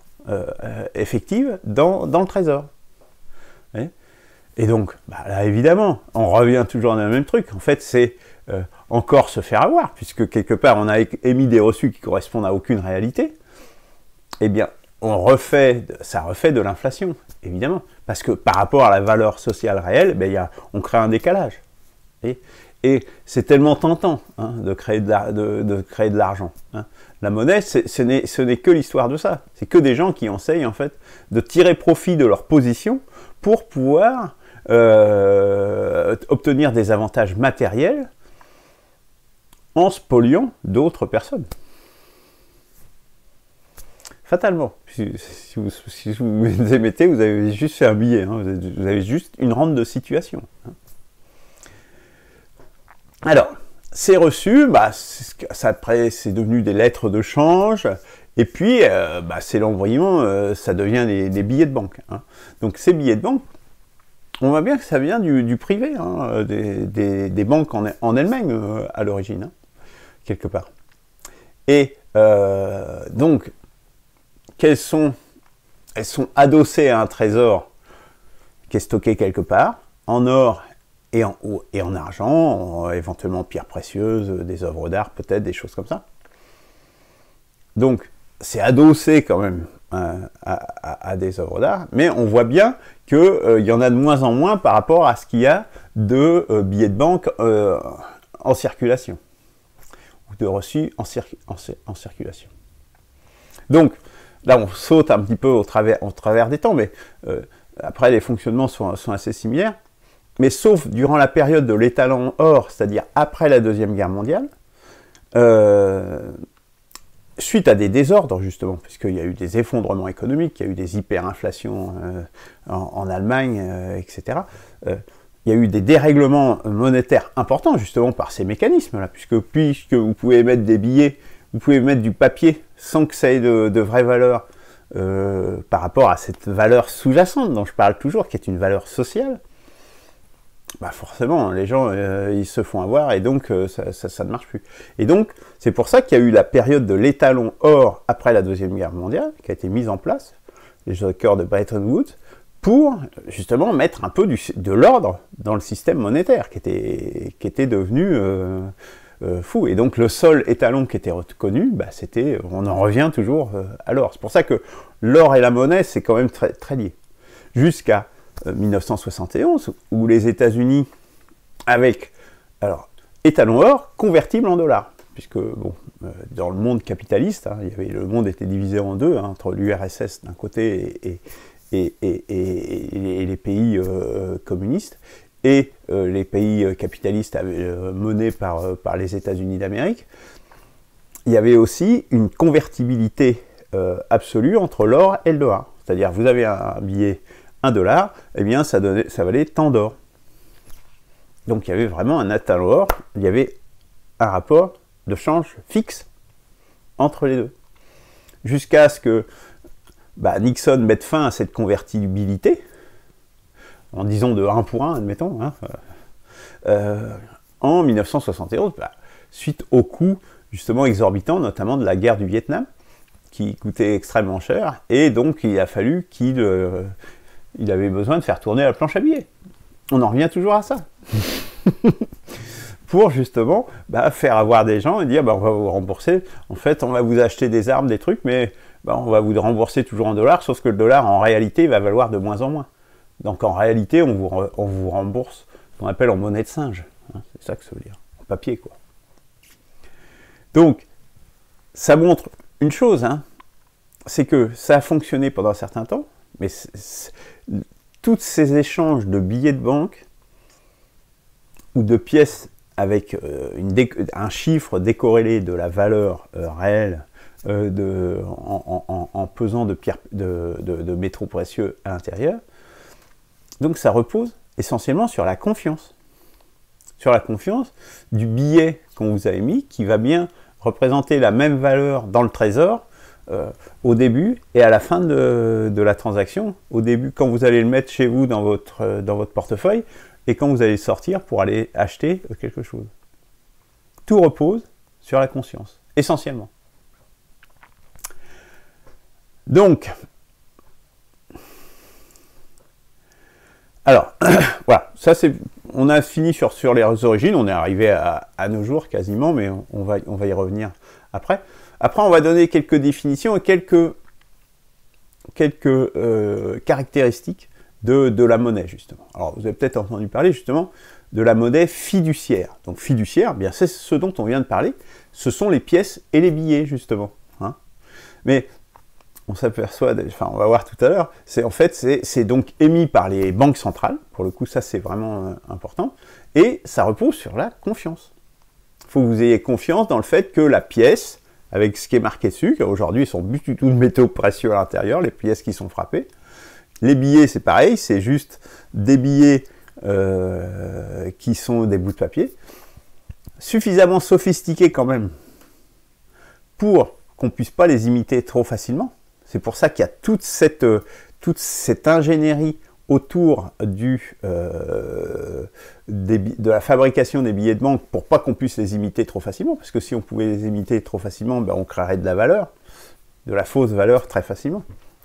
effective dans le trésor. Et donc, là évidemment, on revient toujours dans le même truc. En fait, c'est encore se faire avoir, puisque quelque part on a émis des reçus qui correspondent à aucune réalité. Eh bien, ça refait de l'inflation, évidemment, parce que par rapport à la valeur sociale réelle, on crée un décalage. Et c'est tellement tentant hein, de créer de l'argent. Hein. La monnaie, ce n'est que l'histoire de ça. C'est que des gens qui essayent en fait de tirer profit de leur position pour pouvoir obtenir des avantages matériels en spoliant d'autres personnes. Fatalement. Si vous émettez, vous avez juste fait un billet. Hein, vous avez juste une rente de situation. Hein. Alors, ces reçus, bah, après, c'est devenu des lettres de change, et puis, c'est l'embrayement, ça devient des billets de banque. Hein. Donc, ces billets de banque, on voit bien que ça vient du privé, hein, des banques en elles-mêmes, à l'origine, hein, quelque part. Et donc, elles sont adossées à un trésor qui est stocké quelque part, en or et en argent, éventuellement pierres précieuses, des œuvres d'art peut-être, des choses comme ça. Donc, c'est adossé quand même à des œuvres d'art, mais on voit bien qu'il y en a de moins en moins par rapport à ce qu'il y a de billets de banque en circulation, ou de reçus en circulation. Donc, là, on saute un petit peu au travers des temps, mais après, les fonctionnements sont assez similaires. Mais sauf durant la période de l'étalon or, c'est-à-dire après la Deuxième Guerre mondiale, suite à des désordres, justement, puisqu'il y a eu des effondrements économiques, il y a eu des hyperinflations en Allemagne, etc., il y a eu des dérèglements monétaires importants, justement, par ces mécanismes-là, puisque vous pouvez émettre des billets, vous pouvez mettre du papier sans que ça ait de vraie valeur par rapport à cette valeur sous-jacente dont je parle toujours, qui est une valeur sociale. Bah forcément, les gens, ils se font avoir et donc ça ne marche plus. Et donc, c'est pour ça qu'il y a eu la période de l'étalon or après la Deuxième Guerre mondiale, qui a été mise en place, les accords de Bretton Woods, pour justement mettre un peu de l'ordre dans le système monétaire, qui était devenu fou. Et donc, le seul étalon qui était reconnu, bah, on en revient toujours à l'or. C'est pour ça que l'or et la monnaie, c'est quand même très, très lié. Jusqu'à 1971, où les États-Unis, avec étalon or convertible en dollars, puisque bon, dans le monde capitaliste, hein, le monde était divisé en deux, hein, entre l'URSS d'un côté et les pays communistes, et les pays capitalistes menés par les États-Unis d'Amérique. Il y avait aussi une convertibilité absolue entre l'or et le dollar. C'est-à-dire, vous avez un billet $1, eh bien ça valait tant d'or. Donc il y avait vraiment un étalon or, il y avait un rapport de change fixe entre les deux. Jusqu'à ce que Nixon mette fin à cette convertibilité, en disant de 1 pour 1, admettons, hein, en 1971, suite au coût justement exorbitant, notamment de la guerre du Vietnam, qui coûtait extrêmement cher, et donc il a fallu qu'il avait besoin de faire tourner la planche à billets. On en revient toujours à ça. Pour justement faire avoir des gens et dire on va vous rembourser, en fait on va vous acheter des armes, des trucs, mais on va vous rembourser toujours en dollars, sauf que le dollar en réalité va valoir de moins en moins. Donc en réalité on vous rembourse ce qu'on appelle en monnaie de singe. Hein, c'est ça que ça veut dire, en papier quoi. Donc ça montre une chose, hein, c'est que ça a fonctionné pendant un certain temps, mais tous ces échanges de billets de banque ou de pièces avec un chiffre décorrélé de la valeur réelle en pesant de métaux précieux à l'intérieur, donc ça repose essentiellement sur la confiance. Sur la confiance du billet qu'on vous a émis, qui va bien représenter la même valeur dans le trésor, au début et à la fin de la transaction, au début quand vous allez le mettre chez vous dans votre portefeuille et quand vous allez sortir pour aller acheter quelque chose. Tout repose sur la conscience, essentiellement. Donc, alors, voilà, ça c'est, on a fini sur les origines, on est arrivé à nos jours quasiment, mais on va y revenir après. Après, on va donner quelques définitions et quelques caractéristiques de la monnaie, justement. Alors, vous avez peut-être entendu parler, justement, de la monnaie fiduciaire. Donc, fiduciaire, bien, c'est ce dont on vient de parler. Ce sont les pièces et les billets, justement. Hein. Mais on s'aperçoit, enfin, on va voir tout à l'heure, en fait, c'est donc émis par les banques centrales. Pour le coup, ça, c'est vraiment important. Et ça repose sur la confiance. Il faut que vous ayez confiance dans le fait que la pièce, avec ce qui est marqué dessus, car aujourd'hui, ils sont plus du tout de métaux précieux à l'intérieur, les pièces qui sont frappées. Les billets, c'est pareil, c'est juste des billets qui sont des bouts de papier, suffisamment sophistiqués quand même, pour qu'on ne puisse pas les imiter trop facilement. C'est pour ça qu'il y a toute cette ingénierie autour de la fabrication des billets de banque pour pas qu'on puisse les imiter trop facilement, parce que si on pouvait les imiter trop facilement, ben on créerait de la valeur, de la fausse valeur très facilement.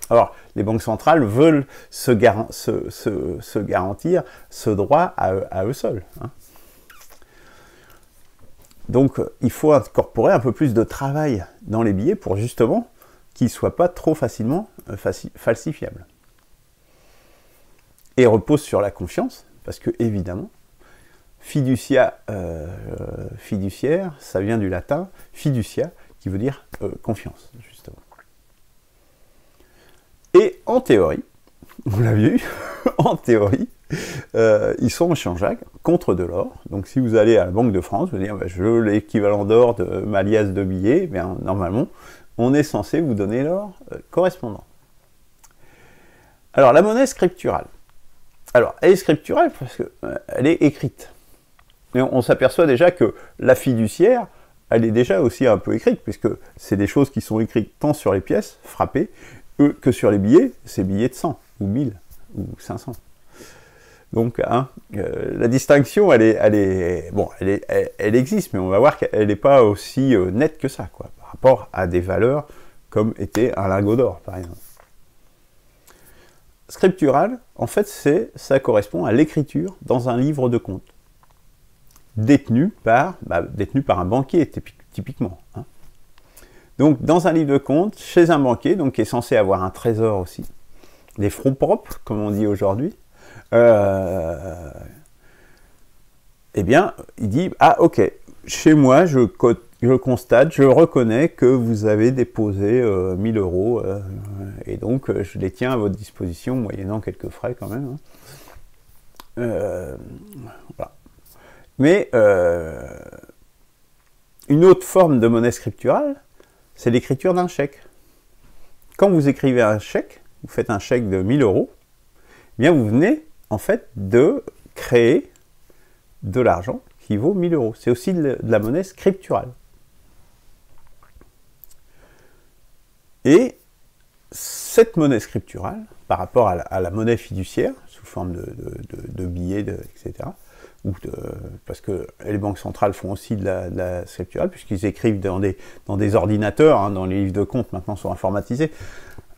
Alors, les banques centrales veulent se garantir ce droit à eux seuls. Hein. Donc, il faut incorporer un peu plus de travail dans les billets pour justement qu'ils ne soient pas trop facilement falsifiables. Et repose sur la confiance, parce que évidemment, fiducia, fiduciaire, ça vient du latin fiducia, qui veut dire confiance, justement. Et en théorie, on l'a vu, en théorie, ils sont échangeables contre de l'or. Donc si vous allez à la Banque de France, vous allez dire, je veux l'équivalent d'or de ma liasse de billets, bien, normalement, on est censé vous donner l'or correspondant. Alors la monnaie scripturale. Alors elle est scripturale parce qu'elle est écrite. Mais on s'aperçoit déjà que la fiduciaire, elle est déjà aussi un peu écrite, puisque c'est des choses qui sont écrites tant sur les pièces frappées, que sur les billets, c'est billets de 100, ou 1000, ou 500. Donc, hein, la distinction, elle existe, mais on va voir qu'elle n'est pas aussi nette que ça, quoi, par rapport à des valeurs comme était un lingot d'or, par exemple. Scriptural, en fait, ça correspond à l'écriture dans un livre de compte, détenu par un banquier, typiquement. Hein. Donc, dans un livre de compte, chez un banquier, donc qui est censé avoir un trésor aussi, des fonds propres, comme on dit aujourd'hui, eh bien, il dit, ah ok, chez moi, je constate, je reconnais que vous avez déposé 1000 euros, et donc je les tiens à votre disposition, moyennant quelques frais quand même. Hein. Voilà. Mais une autre forme de monnaie scripturale, c'est l'écriture d'un chèque. Quand vous écrivez un chèque, vous faites un chèque de 1000 euros, eh bien vous venez en fait de créer de l'argent qui vaut 1000 euros. C'est aussi de la monnaie scripturale. Et cette monnaie scripturale, par rapport à la monnaie fiduciaire, sous forme de billets, etc., parce que les banques centrales font aussi de la scripturale, puisqu'ils écrivent dans des ordinateurs, hein, dans les livres de compte maintenant sont informatisés,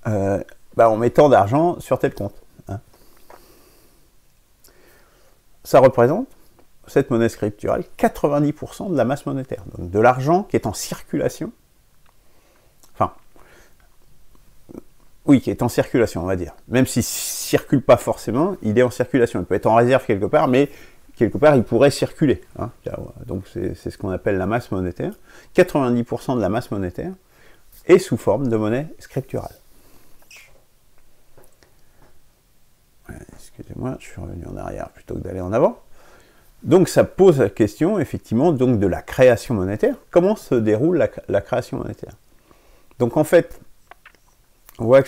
en mettant d'argent sur tel compte. Hein. Ça représente, cette monnaie scripturale, 90% de la masse monétaire, donc de l'argent qui est en circulation, enfin, oui, qui est en circulation, on va dire, même s'il ne circule pas forcément, il est en circulation, il peut être en réserve quelque part, mais quelque part, il pourrait circuler. Hein. Donc, c'est ce qu'on appelle la masse monétaire. 90% de la masse monétaire est sous forme de monnaie scripturale. Excusez-moi, je suis revenu en arrière plutôt que d'aller en avant. Donc, ça pose la question, effectivement, donc, de la création monétaire. Comment se déroule la création monétaire? Donc, en fait, on voit que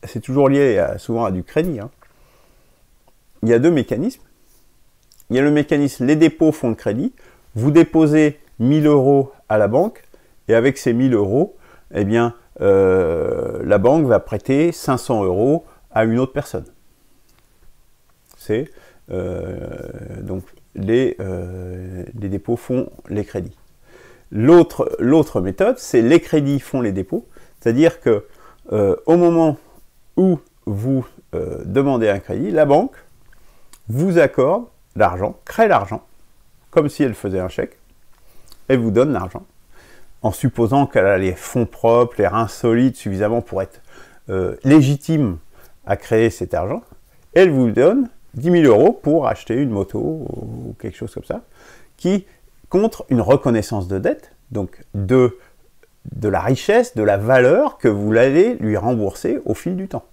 c'est toujours lié souvent à du crédit. Hein. Il y a deux mécanismes. Il y a le mécanisme, les dépôts font le crédit, vous déposez 1000 euros à la banque, et avec ces 1000 euros, eh bien, la banque va prêter 500 euros à une autre personne. C'est donc les dépôts font les crédits. L'autre méthode, c'est les crédits font les dépôts, c'est-à-dire que au moment où vous demandez un crédit, la banque vous accorde l'argent, crée l'argent, comme si elle faisait un chèque, elle vous donne l'argent, en supposant qu'elle a les fonds propres, les reins solides suffisamment pour être légitime à créer cet argent, elle vous donne 10 000 euros pour acheter une moto ou quelque chose comme ça, qui contre une reconnaissance de dette, donc de la richesse, de la valeur que vous allez lui rembourser au fil du temps.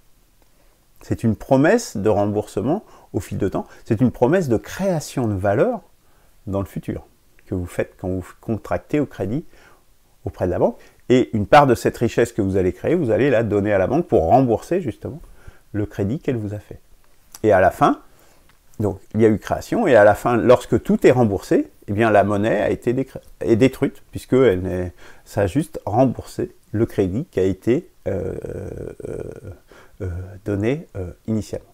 C'est une promesse de remboursement au fil de temps, c'est une promesse de création de valeur dans le futur, que vous faites quand vous contractez au crédit auprès de la banque, et une part de cette richesse que vous allez créer, vous allez la donner à la banque pour rembourser justement le crédit qu'elle vous a fait. Et à la fin, donc il y a eu création, et à la fin, lorsque tout est remboursé, eh bien la monnaie a été détruite, puisque ça a juste remboursé le crédit qui a été donné initialement.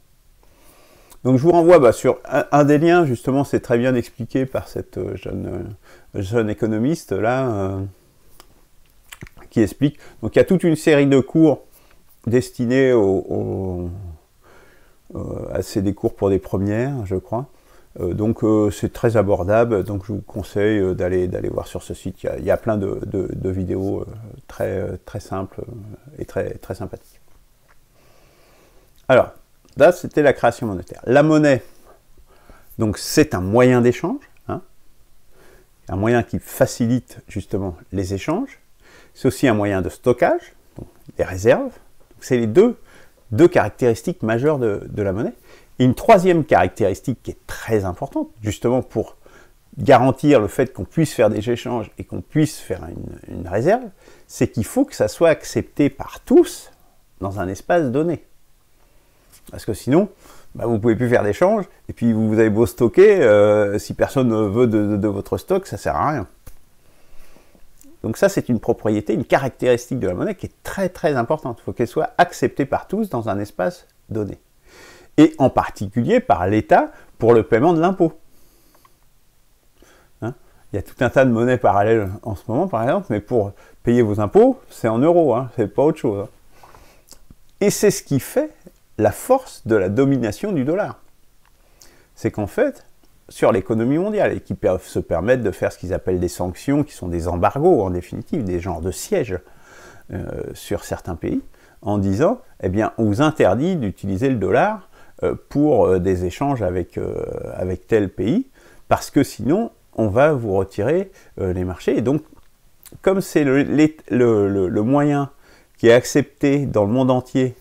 Donc je vous renvoie sur un des liens, justement, c'est très bien expliqué par cette jeune économiste là, qui explique. Donc il y a toute une série de cours destinés c'est des cours pour des premières, je crois. Donc c'est très abordable, donc je vous conseille d'aller voir sur ce site. Il y a plein de vidéos très simples et très sympathiques. Alors, là c'était la création monétaire. La monnaie, donc c'est un moyen d'échange, hein, un moyen qui facilite justement les échanges. C'est aussi un moyen de stockage, donc les réserves. C'est les deux caractéristiques majeures de la monnaie. Et une troisième caractéristique qui est très importante, justement pour garantir le fait qu'on puisse faire des échanges et qu'on puisse faire une réserve, c'est qu'il faut que ça soit accepté par tous dans un espace donné. Parce que sinon, vous ne pouvez plus faire d'échanges, et puis vous avez beau stocker, si personne ne veut de votre stock, ça ne sert à rien. Donc ça, c'est une propriété, une caractéristique de la monnaie qui est très importante. Il faut qu'elle soit acceptée par tous dans un espace donné. Et en particulier par l'État pour le paiement de l'impôt. Hein, il y a tout un tas de monnaies parallèles en ce moment, par exemple, mais pour payer vos impôts, c'est en euros, hein, c'est pas autre chose. Hein. Et c'est ce qui fait la force de la domination du dollar. C'est qu'en fait, sur l'économie mondiale, et qui peuvent se permettre de faire ce qu'ils appellent des sanctions, qui sont des embargos en définitive, des genres de sièges sur certains pays, en disant, eh bien, on vous interdit d'utiliser le dollar pour des échanges avec tel pays, parce que sinon, on va vous retirer les marchés. Et donc, comme c'est le moyen qui est accepté dans le monde entier,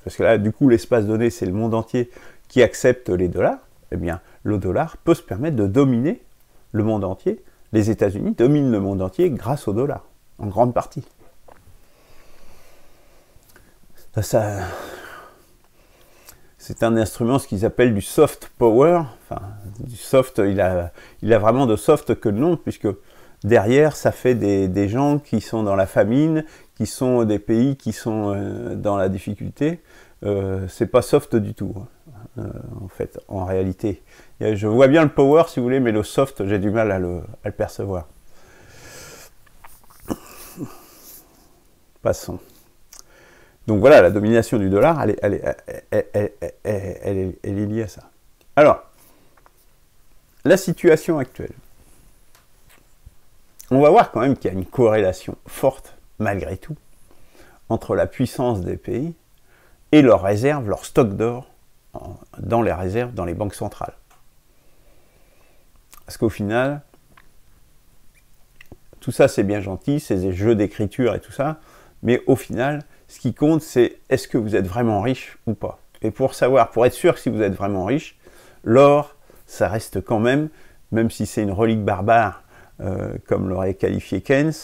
parce que là, du coup, l'espace donné, c'est le monde entier qui accepte les dollars, eh bien, le dollar peut se permettre de dominer le monde entier. Les États-Unis dominent le monde entier grâce au dollar, en grande partie. C'est un instrument, ce qu'ils appellent du soft power. Enfin, du soft, il a vraiment de soft que le nom, puisque derrière, ça fait des gens qui sont dans la famine, qui sont des pays qui sont dans la difficulté. C'est pas soft du tout. En fait, en réalité. Je vois bien le power, si vous voulez, mais le soft, j'ai du mal à le percevoir. Passons. Donc voilà, la domination du dollar, elle est liée à ça. Alors, la situation actuelle. On va voir quand même qu'il y a une corrélation forte, malgré tout, entre la puissance des pays et leurs réserves, leur stock d'or, dans les réserves, dans les banques centrales. Parce qu'au final, tout ça c'est bien gentil, c'est des jeux d'écriture et tout ça, mais au final, ce qui compte c'est est-ce que vous êtes vraiment riche ou pas. Et pour savoir, pour être sûr que si vous êtes vraiment riche, l'or, ça reste quand même si c'est une relique barbare, comme l'aurait qualifié Keynes,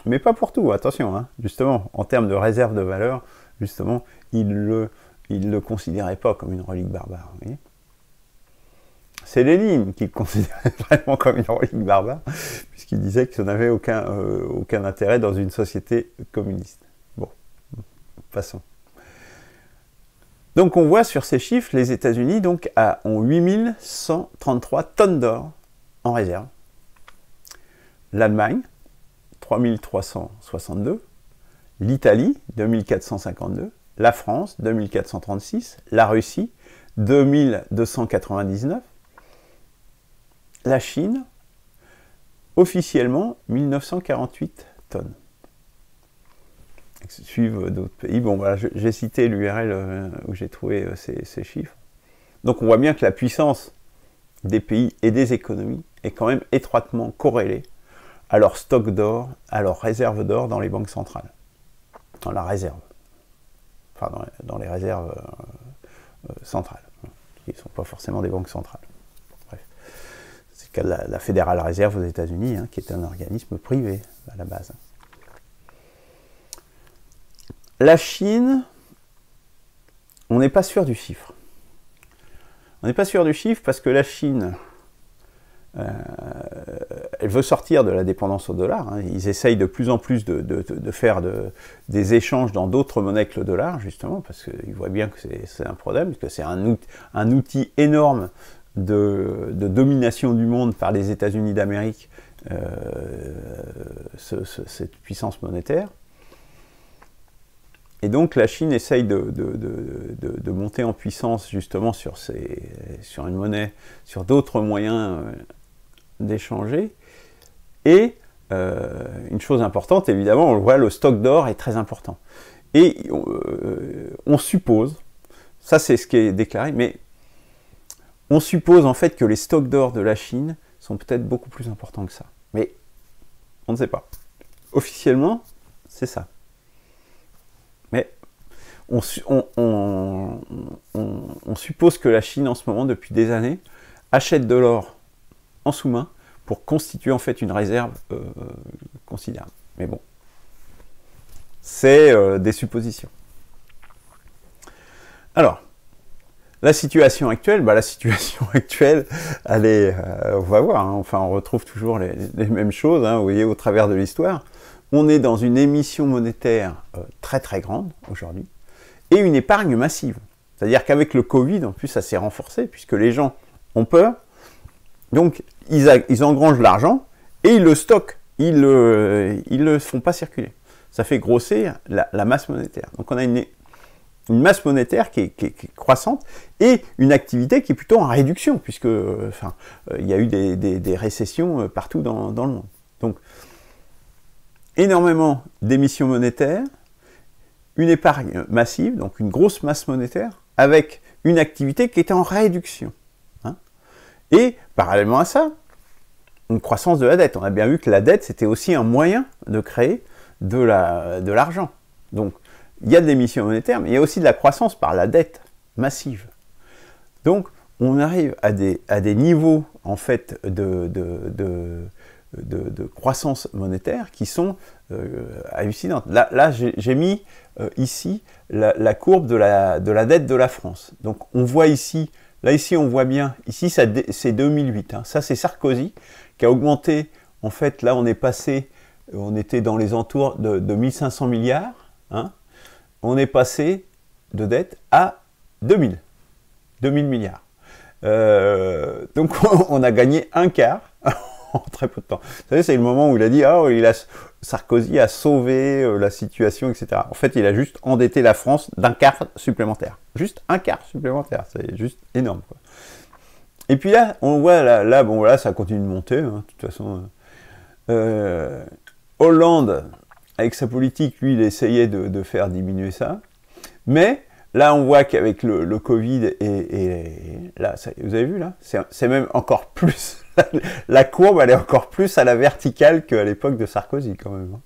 mais pas pour tout, attention, hein, justement, en termes de réserve de valeur, justement, il ne le considérait pas comme une relique barbare. C'est Lénine qui le considérait vraiment comme une relique barbare, puisqu'il disait que ça n'avait aucun intérêt dans une société communiste. Bon, passons. Donc on voit sur ces chiffres, les États-Unis ont 8133 tonnes d'or en réserve. L'Allemagne, 3362. L'Italie, 2452. La France, 2436. La Russie, 2299. La Chine, officiellement, 1948 tonnes. Suivent d'autres pays. Bon, voilà, j'ai cité l'URL où j'ai trouvé ces chiffres. Donc on voit bien que la puissance des pays et des économies est quand même étroitement corrélée à leur stock d'or, à leur réserve d'or dans les banques centrales. Dans la réserve. Enfin, dans les réserves centrales, qui ne sont pas forcément des banques centrales. Bref. C'est le cas de la Federal Reserve aux États-Unis, qui est un organisme privé à la base. La Chine, on n'est pas sûr du chiffre. On n'est pas sûr du chiffre parce que la Chine, elle veut sortir de la dépendance au dollar. Ils essayent de plus en plus de faire des échanges dans d'autres monnaies que le dollar, justement, parce qu'ils voient bien que c'est un problème, que c'est un outil énorme de domination du monde par les États-Unis d'Amérique, cette puissance monétaire. Et donc la Chine essaye de monter en puissance justement sur une monnaie, sur d'autres moyens d'échanger. Et une chose importante, évidemment, on le voit, le stock d'or est très important. Et on suppose, ça c'est ce qui est déclaré, mais on suppose en fait que les stocks d'or de la Chine sont peut-être beaucoup plus importants que ça. Mais on ne sait pas. Officiellement, c'est ça. Mais on suppose que la Chine, en ce moment, depuis des années, achète de l'or en sous-main pour constituer en fait une réserve considérable. Mais bon, c'est des suppositions. Alors, la situation actuelle, elle est, on va voir, enfin on retrouve toujours les mêmes choses, vous voyez, au travers de l'histoire. On est dans une émission monétaire très très grande aujourd'hui et une épargne massive. C'est-à-dire qu'avec le Covid, en plus, ça s'est renforcé puisque les gens ont peur. Donc, ils engrangent l'argent et ils le stockent. Ils le font pas circuler. Ça fait grossir la masse monétaire. Donc, on a une masse monétaire qui est croissante et une activité qui est plutôt en réduction puisque, il y a eu des récessions partout dans le monde. Donc, énormément d'émissions monétaires, une épargne massive, donc une grosse masse monétaire, avec une activité qui est en réduction. Et, parallèlement à ça, une croissance de la dette. On a bien vu que la dette, c'était aussi un moyen de créer de l'argent. Donc, il y a de l'émission monétaire, mais il y a aussi de la croissance par la dette massive. Donc, on arrive à des niveaux, en fait, de croissance monétaire qui sont hallucinantes. Là j'ai mis ici la courbe de la dette de la France. Donc on voit ici, on voit bien, ici c'est 2008, ça c'est Sarkozy qui a augmenté, en fait là on était dans les entours de 1500 milliards, on est passé de dette à 2000 milliards. Donc on a gagné un quart en très peu de temps. Vous savez, c'est le moment où il a dit Sarkozy a sauvé la situation, etc. En fait, il a juste endetté la France d'un quart supplémentaire. Juste un quart supplémentaire. C'est juste énorme, quoi. Et puis là, on voit, là, ça continue de monter, de toute façon. Hollande, avec sa politique, lui, il essayait de faire diminuer ça. Mais là, on voit qu'avec le Covid, et là, vous avez vu, là, c'est même encore plus. La courbe, elle est encore plus à la verticale qu'à l'époque de Sarkozy, quand même.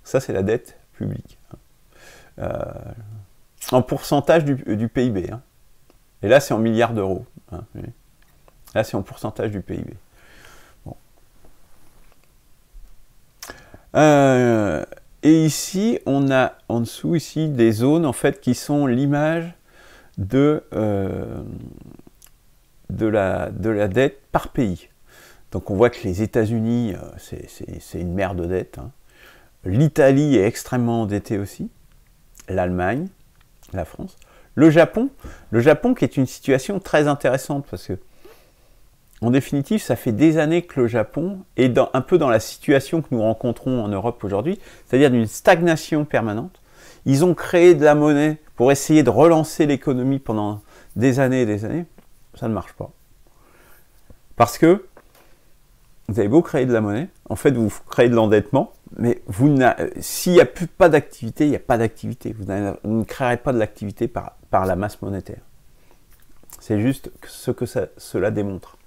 Ça, c'est la dette publique. En pourcentage du PIB. Et là, c'est en milliards d'euros. Là, c'est en pourcentage du PIB. Bon. Et ici, on a en dessous, ici, des zones, en fait, qui sont l'image de la dette par pays. Donc on voit que les États-Unis, c'est une mer de dette. L'Italie est extrêmement endettée aussi. L'Allemagne, la France. Le Japon qui est une situation très intéressante parce que, en définitive, ça fait des années que le Japon est un peu dans la situation que nous rencontrons en Europe aujourd'hui, c'est-à-dire d'une stagnation permanente. Ils ont créé de la monnaie pour essayer de relancer l'économie pendant des années et des années. Ça ne marche pas. Parce que vous avez beau créer de la monnaie, en fait vous créez de l'endettement, Mais s'il n'y a pas d'activité, il n'y a pas d'activité. Vous ne créerez pas de l'activité par la masse monétaire. C'est juste ce que cela démontre.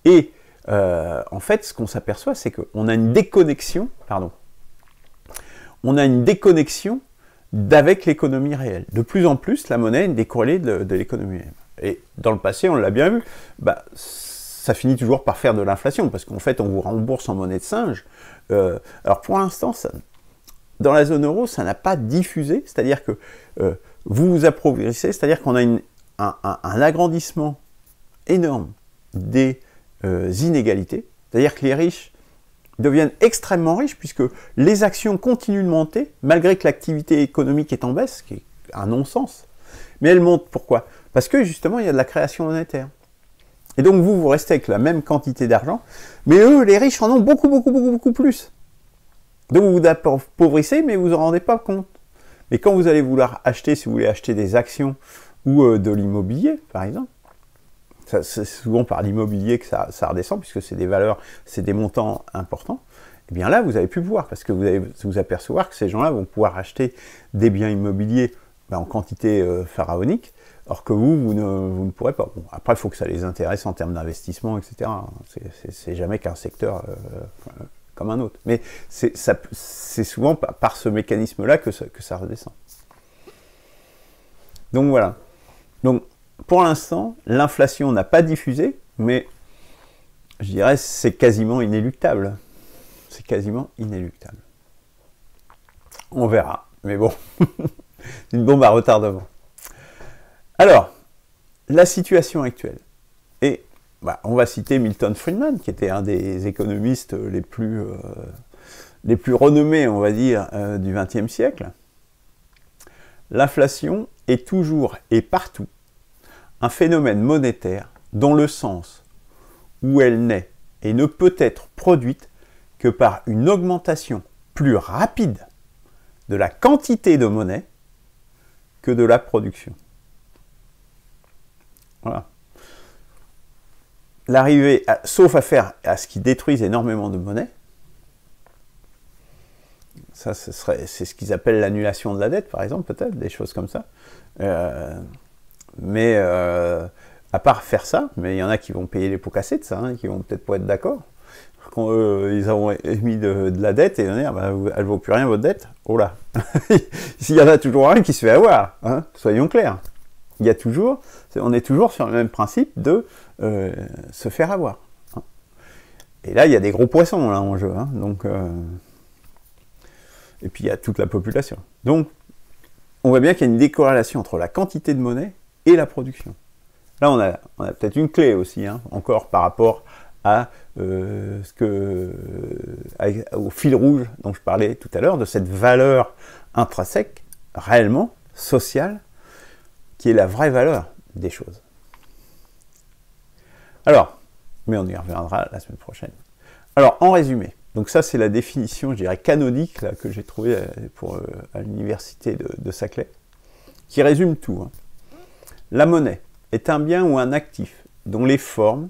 Et en fait, ce qu'on s'aperçoit, c'est qu'on a une déconnexion, avec l'économie réelle. De plus en plus, la monnaie est décorrélée de l'économie réelle. Et dans le passé, on l'a bien vu, ça finit toujours par faire de l'inflation, parce qu'en fait, on vous rembourse en monnaie de singe. Alors pour l'instant, dans la zone euro, ça n'a pas diffusé, c'est-à-dire que vous vous appauvrissez, c'est-à-dire qu'on a un agrandissement énorme des inégalités, c'est-à-dire que les riches deviennent extrêmement riches, puisque les actions continuent de monter, malgré que l'activité économique est en baisse, ce qui est un non-sens. Mais elle monte, pourquoi? Parce que justement, il y a de la création monétaire. Et donc vous restez avec la même quantité d'argent, mais eux, les riches, en ont beaucoup, beaucoup, beaucoup, beaucoup plus. Donc vous vous appauvrissez, mais vous en rendez pas compte. Mais quand vous allez vouloir acheter, si vous voulez acheter des actions ou de l'immobilier, par exemple, c'est souvent par l'immobilier que ça redescend, puisque c'est des valeurs, c'est des montants importants, et bien là, vous n'avez plus pouvoir, parce que vous allez vous apercevoir que ces gens-là vont pouvoir acheter des biens immobiliers en quantité pharaonique, or que vous ne pourrez pas. Bon, après, il faut que ça les intéresse en termes d'investissement, etc. C'est jamais qu'un secteur comme un autre. Mais c'est souvent par ce mécanisme-là que ça redescend. Donc voilà. Donc, pour l'instant, l'inflation n'a pas diffusé, mais je dirais c'est quasiment inéluctable. C'est quasiment inéluctable. On verra. Mais bon, une bombe à retardement. Alors, la situation actuelle. Et on va citer Milton Friedman, qui était un des économistes les plus renommés, on va dire, du XXe siècle. L'inflation est toujours et partout un phénomène monétaire dont le sens où elle naît et ne peut être produite que par une augmentation plus rapide de la quantité de monnaie que de la production. Voilà. L'arrivée, sauf à faire à ce qui détruise énormément de monnaie, ça c'est ce qu'ils appellent l'annulation de la dette, par exemple, peut-être, des choses comme ça. Mais à part faire ça, mais il y en a qui vont payer les pots cassés de ça, hein, qui vont peut-être pas être d'accord. Quand ils ont émis de la dette, et ils vont dire, elle ne vaut plus rien votre dette. Oh là. S'il y en a toujours un qui se fait avoir, hein, soyons clairs. On est toujours sur le même principe de se faire avoir. Hein. Et là, il y a des gros poissons là, en jeu. Hein, donc, et puis il y a toute la population. Donc, on voit bien qu'il y a une décorrélation entre la quantité de monnaie et la production. Là, on a peut-être une clé aussi, hein, encore par rapport à au fil rouge dont je parlais tout à l'heure, de cette valeur intrinsèque, réellement, sociale, qui est la vraie valeur des choses. Alors, mais on y reviendra la semaine prochaine. Alors, en résumé, donc ça c'est la définition, je dirais, canonique là, que j'ai trouvée à l'université de Saclay, qui résume tout. Hein. La monnaie est un bien ou un actif dont les formes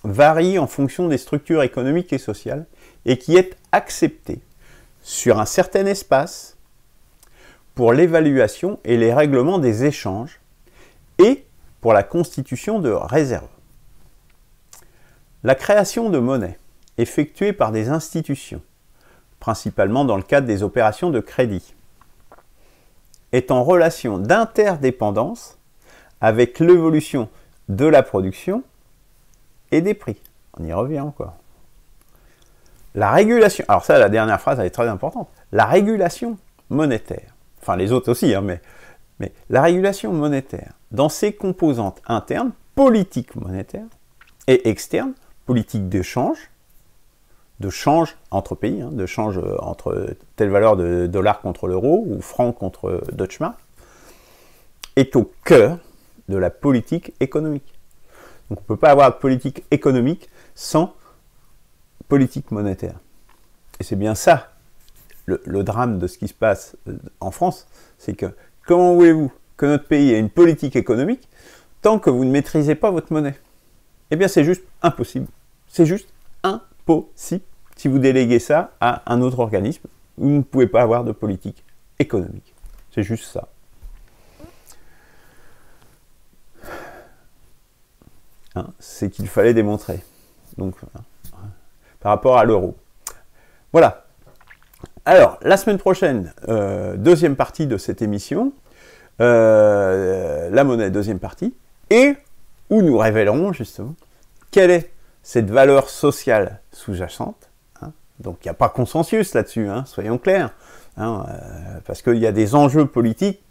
varient en fonction des structures économiques et sociales et qui est accepté sur un certain espace pour l'évaluation et les règlements des échanges et pour la constitution de réserves. La création de monnaie effectuée par des institutions, principalement dans le cadre des opérations de crédit, est en relation d'interdépendance avec l'évolution de la production et des prix. On y revient encore. La régulation, alors ça, la dernière phrase, elle est très importante. La régulation monétaire, enfin les autres aussi, hein, mais la régulation monétaire, dans ses composantes internes, politique monétaire, et externe, politique de change entre pays, hein, de change entre telle valeur de dollar contre l'euro ou franc contre Deutschmark, est au cœur de la politique économique. Donc on ne peut pas avoir de politique économique sans politique monétaire. Et c'est bien ça, le drame de ce qui se passe en France, c'est que comment voulez-vous que notre pays ait une politique économique tant que vous ne maîtrisez pas votre monnaie? Eh bien c'est juste impossible. C'est juste impossible si vous déléguez ça à un autre organisme, vous ne pouvez pas avoir de politique économique. C'est juste ça. Hein, c'est qu'il fallait démontrer. Donc, par rapport à l'euro. Voilà. Alors, la semaine prochaine, deuxième partie de cette émission, la monnaie, deuxième partie, et où nous révélerons justement quelle est cette valeur sociale sous-jacente. Hein. Donc, il n'y a pas consensus là-dessus, hein, soyons clairs, hein, parce qu'il y a des enjeux politiques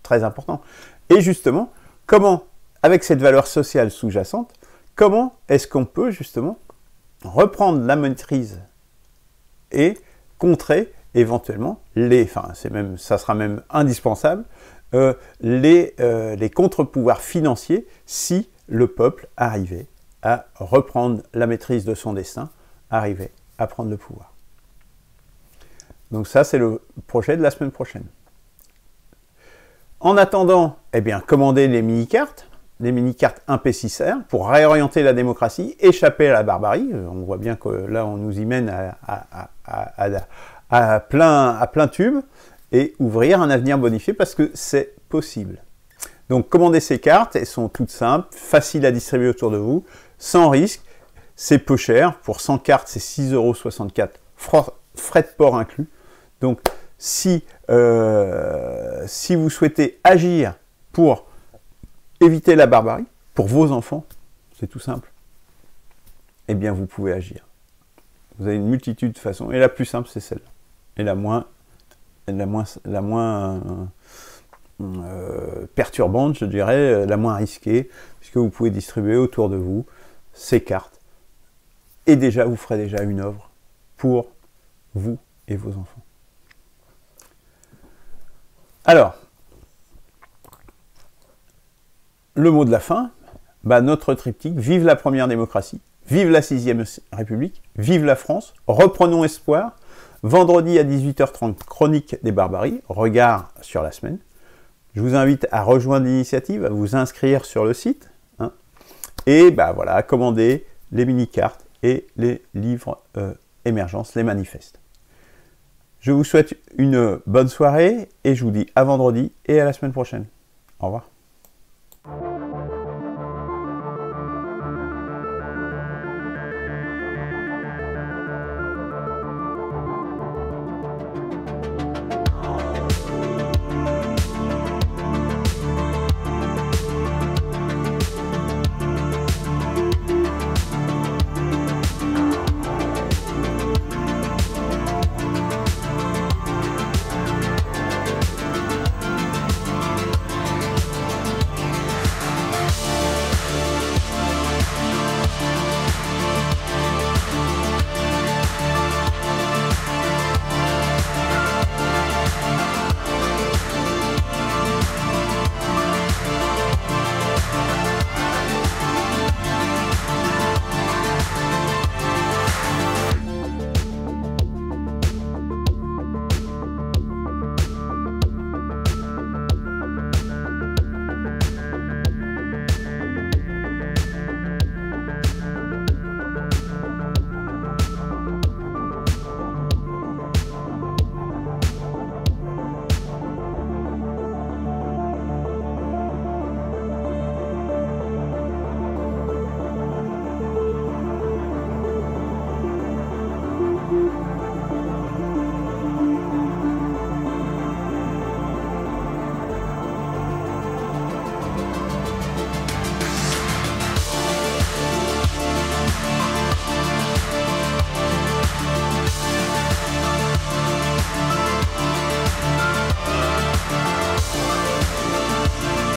très importants. Et justement, comment, avec cette valeur sociale sous-jacente, comment est-ce qu'on peut justement reprendre la maîtrise et contrer éventuellement ça sera même indispensable, les contre-pouvoirs financiers si le peuple arrivait à reprendre la maîtrise de son destin, arrivait à prendre le pouvoir. Donc ça, c'est le projet de la semaine prochaine. En attendant, eh bien, commandez les mini-cartes 1P6R pour réorienter la démocratie, échapper à la barbarie. On voit bien que là, on nous y mène à plein tube et ouvrir un avenir bonifié parce que c'est possible. Donc, commandez ces cartes, elles sont toutes simples, faciles à distribuer autour de vous, sans risque. C'est peu cher. Pour 100 cartes, c'est 6,64 €, frais de port inclus. Donc, si vous souhaitez agir pour éviter la barbarie, pour vos enfants, c'est tout simple, eh bien vous pouvez agir. Vous avez une multitude de façons, et la plus simple c'est celle-là, et la moins perturbante, je dirais, la moins risquée, puisque vous pouvez distribuer autour de vous ces cartes, et déjà vous ferez déjà une œuvre pour vous et vos enfants. Alors, le mot de la fin, notre triptyque, vive la première démocratie, vive la 6e République, vive la France, reprenons espoir. Vendredi à 18h30, chronique des barbaries, regard sur la semaine. Je vous invite à rejoindre l'initiative, à vous inscrire sur le site, hein, et voilà, à commander les mini-cartes et les livres émergence, les manifestes. Je vous souhaite une bonne soirée et je vous dis à vendredi et à la semaine prochaine. Au revoir.